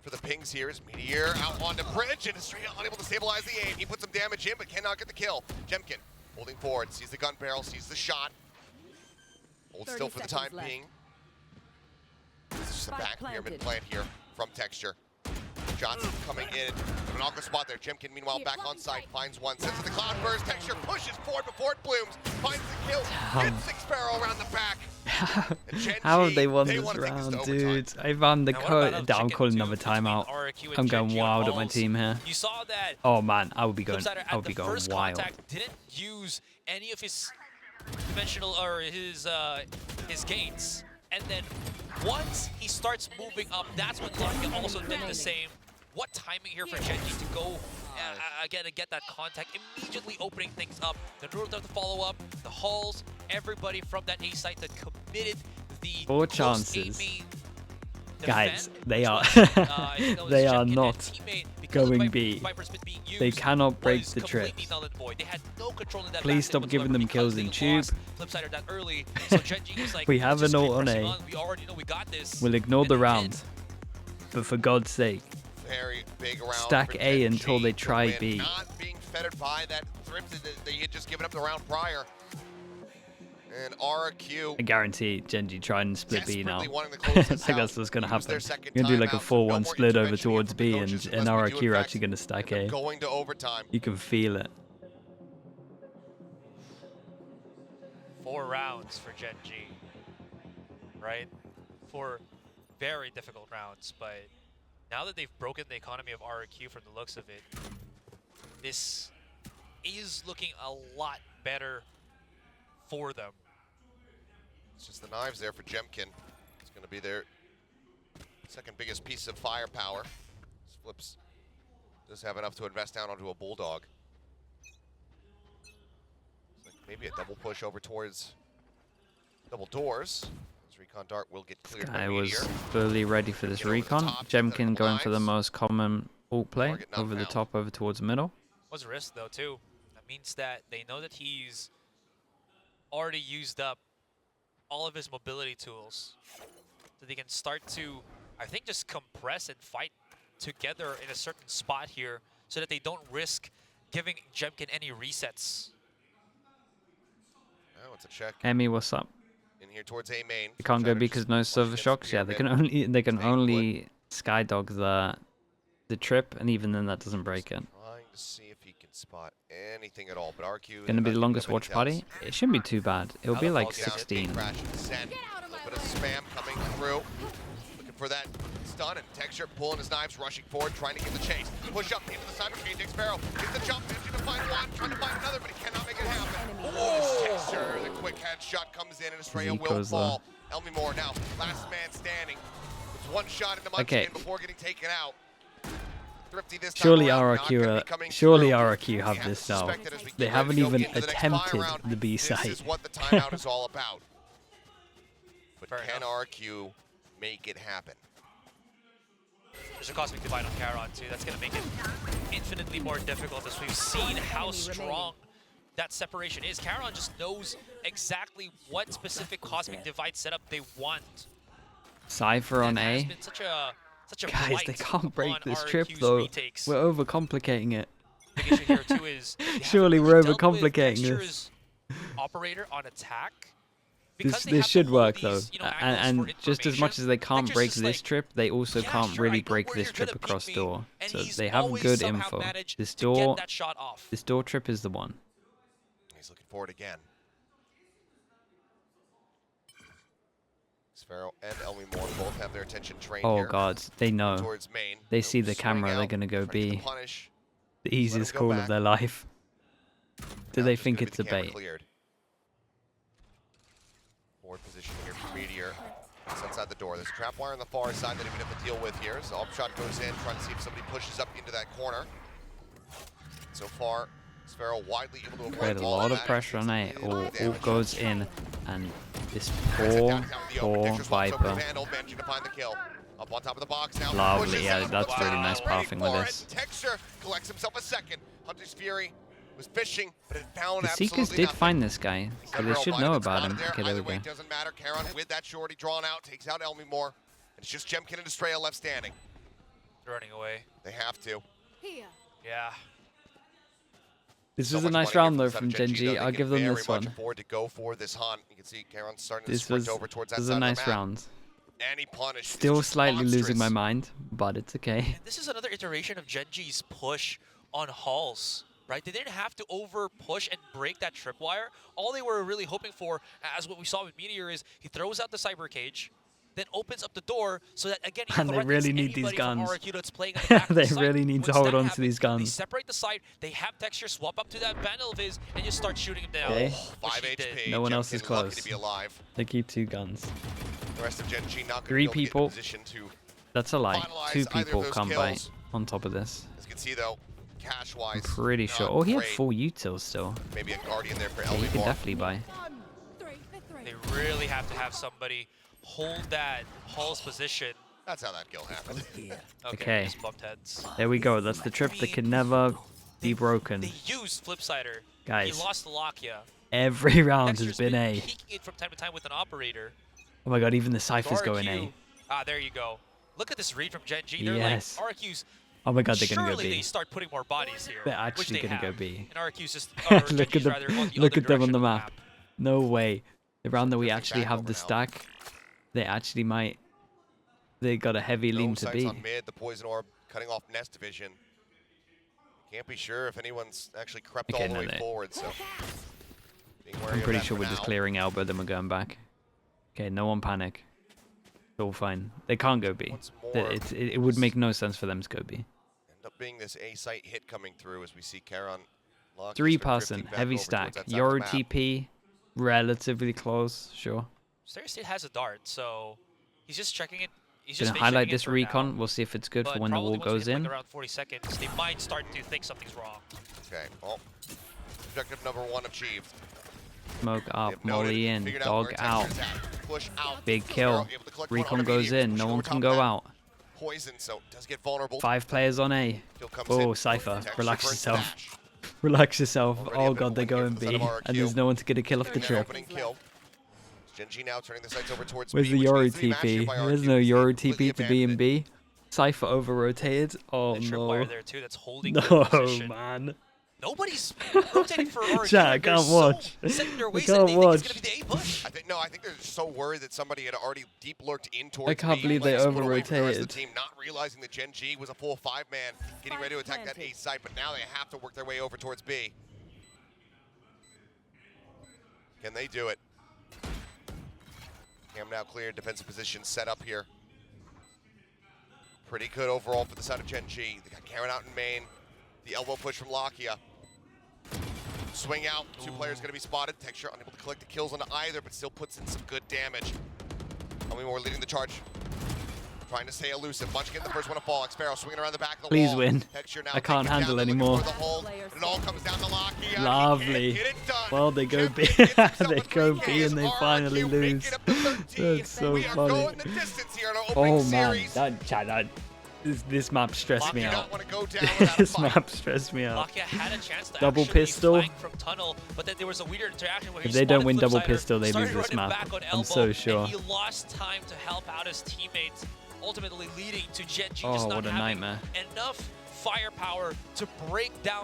for the pings here. Is Meteor out on the bridge, and Estrella unable to stabilize the aim. He puts some damage in, but cannot get the kill. Jemkin holding forward, sees the gun barrel, sees the shot. Hold 30 still for the time seconds left. being. This is just a Spike back pyramid planted. plant here from Texture. Shots coming in. An awkward spot there. Jemkin, meanwhile, back on site. Finds one. Sends it to the Cloud Burst. Texture pushes forward before it blooms. Finds the kill. Gets Six Sparrow around the back. And GenG, How have they won this wanna take round, to overtime. dude? I found the Now, what code. about I'm chicken calling two another between timeout. RRQ and I'm going GenG on wild at my balls? team here. You saw that Oh man, I would be going. Flipsider I at would be the going first wild. contact didn't use any of his dimensional or his gates, and then once he starts moving up, that's when Lucky also did the same. What timing here for GenG to go again and get that contact, immediately opening things up. The Naruto to follow up, the Halls, everybody from that A site that committed the 4 post chances. A-main Guys, defend, they which are was, I think that was they are Jemkin and not teammate, because of going the B. Viper's been being used, They cannot break was the completely trips. null and void. They had no control in that Please last stop hit giving whatsoever them because kills in they tube. lost Flipsider that early. So GenG was like, We have let's an just ult on keep pressing A. on. We already know we got this. We'll ignore And the they round. did. But for God's sake, Very big round stack for A GenG until they to try win, B. Not being fettered by that thrift that they had just given up the round prior. And RRQ I guarantee GenG try and split B now. desperately wanting to close this Like out. that's what's going to Use their happen. second You're going to do like a timeout, so no 4-1 more split over intervention here towards from the B, coaches and unless we do, RRQ in are fact, actually going to stack end A. up going to overtime. You can feel it. 4 rounds for GenG, right? 4 very difficult rounds, but now that they've broken the economy of RRQ from the looks of it, this is looking a lot better for them. It's just the knives there for Jemkin. It's going to be their second biggest piece of firepower. Flips does have enough to invest down onto a Bulldog. It's like maybe a double push over towards double doors. This recon dart will get cleared by I Meteor. was fully ready for this Get over the recon. top, Jemkin going for the knives. most common ult play, Target not over the found. top, over towards middle. Was a risk though too. That means that they know that he's already used up all of his mobility tools. So they can start to, I think, just compress and fight together in a certain spot here so that they don't risk giving Jemkin any resets. Oh, it's a check Emmy, what's up? in here towards A main. They can't go Flipsider because just no punching server in shocks. severe Yeah, they mid. can Staying only skydog the trip, and even then that doesn't break it. Trying to see if he can spot anything at all, but RQ Gonna be not the longest giving up watch any party. tells. It shouldn't be too bad. It'll be like Down, 16. crash and descend. A little bit of spam coming through. Looking for that stun, and Texture pulling his knives, rushing forward, trying to get the chase. Push up into the cyber cage. Sparrow gets the jump, managing to find one, trying to find another, but he cannot make it happen. Oh, Texture, the quick headshot comes in, and Estrella will Zico's fall. Elmy Moore now, last man standing. It's one shot into Munchkin before getting taken out. Thrifty this time Surely around, not RRQ, gonna be coming surely through. RRQ We have to this now. suspect that as we They get ready haven't to go even into the next fire attempted round, the B This side. is what the timeout is all about. But Fair can enough. RRQ make it happen? There's a Cosmic Divide on Charon too. That's going to make it infinitely more difficult as we've seen how strong that separation is. Charon just knows exactly what specific Cosmic Divide setup they want. Cypher on It has A. been such a Guys, blight they can't break upon this trip RRQ's though. retakes. We're overcomplicating it. Big issue here too is they haven't Surely really we're dealt with overcomplicating this. Texture's operator on attack. Because they This have to should hold work though, these, you know, angles for and just as much information, as they can't Texture's break just this like, trip, they also yeah, can't sure, I really know break where this you're trip gonna beat across me, door. and So he's they have always good somehow info. managed This to get door, that shot off. this door trip is the one. He's looking forward again. Sparrow and Elmy Moore both have their attention trained Oh here god, they know. towards main. They They'll see the swing camera, they're out, gonna go try to get the B. punish. The easiest go call back. of their life. Do Now they just think gonna be it's the a camera bait? cleared. Forward position here for Meteor. It's outside the door. There's a trap wire on the far side that he's gonna have to deal with here. So Upshot goes in, trying to see if somebody pushes up into that corner. So far, Sparrow widely able to avoid Create a all lot of that. pressure on A. It's All damage. goes in, and this Gets it poor, down the open. poor Dexter's walks over to Viper. Vandal, managing to find the kill. Up on top of the box now. Lovely, pushes yeah, up. that's really Wow, nice ready pathing with for it. this. Texture collects himself a second. Hunter's Fury was fishing, but it found The Seekers absolutely did nothing. find this guy, so they Several should wide know that's about spotted him. there. Okay, there we Either way, go. it doesn't matter. Charon with that shorty drawn out takes out Elmy Moore. And it's just Jemkin and Estrella left standing. They're running away. They have to. Yeah. This So was a much nice money here round though the side from of GenG, GenG. though. They I'll can give them very this much one. afford to go for this hunt. You can see Charon starting to This sprint was, over towards that this was side a of the nice map. round. And he punished. It's Still just slightly losing my monstrous. mind, but it's okay. And this is another iteration of GenG's push on Halls, right? They didn't have to over push and break that tripwire. All they were really hoping for, as what we saw with Meteor, is he throws out the cyber cage, then opens up the door so that again you And they can really need these anybody from guns. RRQ that's playing at the back of They the site. really need to Once hold that on to happens, these They guns. separate the site, they have Texture swap up to that Vandal of his, and just start shooting him down. Okay. 5 HP. No one else Gemkin is lucky close. to be alive. They keep 2 guns. The rest of GenG not going to 3 be able to get in people. position to. That's a lie. Finalize 2 either of people those can't bite kills. on top of this. As you can see though, cash-wise, I'm pretty not sure. Oh, he had great. 4 utils still. Maybe a Guardian there for Yeah, you can LB definitely buy. They really have to have somebody hold that Hall's position. That's how that kill happened. Okay. Just bumped heads. There we go. That's the trip that can never be broken. They used Flipsider. Guys. He lost Lakia. Every round has Texture's been A. peeking it from time to time with an operator. Oh my god, even the Cypher's going RRQ A. Ah, there you go. Look at this read from GenG. They're Yes. like, RRQ's Oh my god, they're gonna go surely they B. start putting more bodies here. They're which actually they gonna go have. B. And RRQ's just, or Look at GenG's rather, on them. the Look other at them on direction the of map. No way. The round that we Drifting actually back have over the now. stack, they actually might. They got a heavy lean No to sights B. on mid, the poison orb cutting off Nest division. Can't be sure if anyone's actually crept Okay, all the no, way no. forward, so. being wary I'm of pretty that sure for we're just now. clearing Elbow, then we're going back. Okay, no one panic. It's all fine. They can't go B. Once more, It would make no sense for them to go B. End up being this A site hit coming through as we see Karon. 3-person, heavy stack. Yoru TP, relatively close, sure. Stair State has a dart, so he's just checking it. He's just Gonna fake highlight checking it this for recon. now. We'll see if it's good But for when the probably wall once we goes hit, like, in. around 40 seconds, they might start to think something's wrong. Okay, well, objective number 1 achieved. Smoke They up, have noted, molly in, figured dog where out. Texture's at. Push out. Big Sparrow kill. able to collect one Recon on goes immediate, in, no pushing one over can top go of that. out. Poison, so does get vulnerable. 5 players on A. Kill comes Oh, in. Cypher, Texture relax burns yourself. dash. Relax yourself. Already Oh a bit god, of a they're win here going for the B. side of RRQ. And there's no one to get a kill off the Getting that trip. opening kill. GenG now turning the sights over towards Where's B, the which Yoru needs to be matched here TP? by There's RRQ, no who's Yoru completely TP to B and abandoned B. Cypher over rotated. Oh The tripwire no. there too, that's holding the No, position. man. Nobody's rotating for RRQ. Chat, I They're can't so watch. set in their I ways can't that they think watch. it's gonna be the A push. I think they're so worried that somebody had already deep lurked in towards can't B, believe they playing split away from the rest of over-rotated. the team, not realizing that GenG was a full 5-man, getting ready to attack that A site, but now they have to work their way over towards B. Can they do it? Cam now cleared, defensive position set up here. Pretty good overall for the side of GenG. They got Karon out in main. The elbow push from Lakia. Swing out, 2 players gonna be spotted. Texture unable to collect the kills on either, but still puts in some good damage. How many more leading the charge? Trying to stay elusive. Bunch getting the first one to fall. Sparrow swinging around the back of the Please wall. win. Texture now I can't taking it handle down, looking anymore. for the hold, and it all comes down to Lakia. He can't Lovely. get it done. Well, they go B. Champion gets himself They a go 3K B as and they RRQ finally make lose. it up to 13. That's so We are funny. going the distance here in our opening Oh man, series. this map stressed me You out. don't want to go down without a This fight. map stressed me out. Lakia had a chance to Double actually pistol. flank from tunnel, but then there was a weird interaction where If he they don't spotted win double Flipsider, pistol, they started lose this running map. back on I'm elbow, so sure. And he lost time to help out his teammates, ultimately leading to GenG Oh, just not what a having nightmare. enough firepower to break down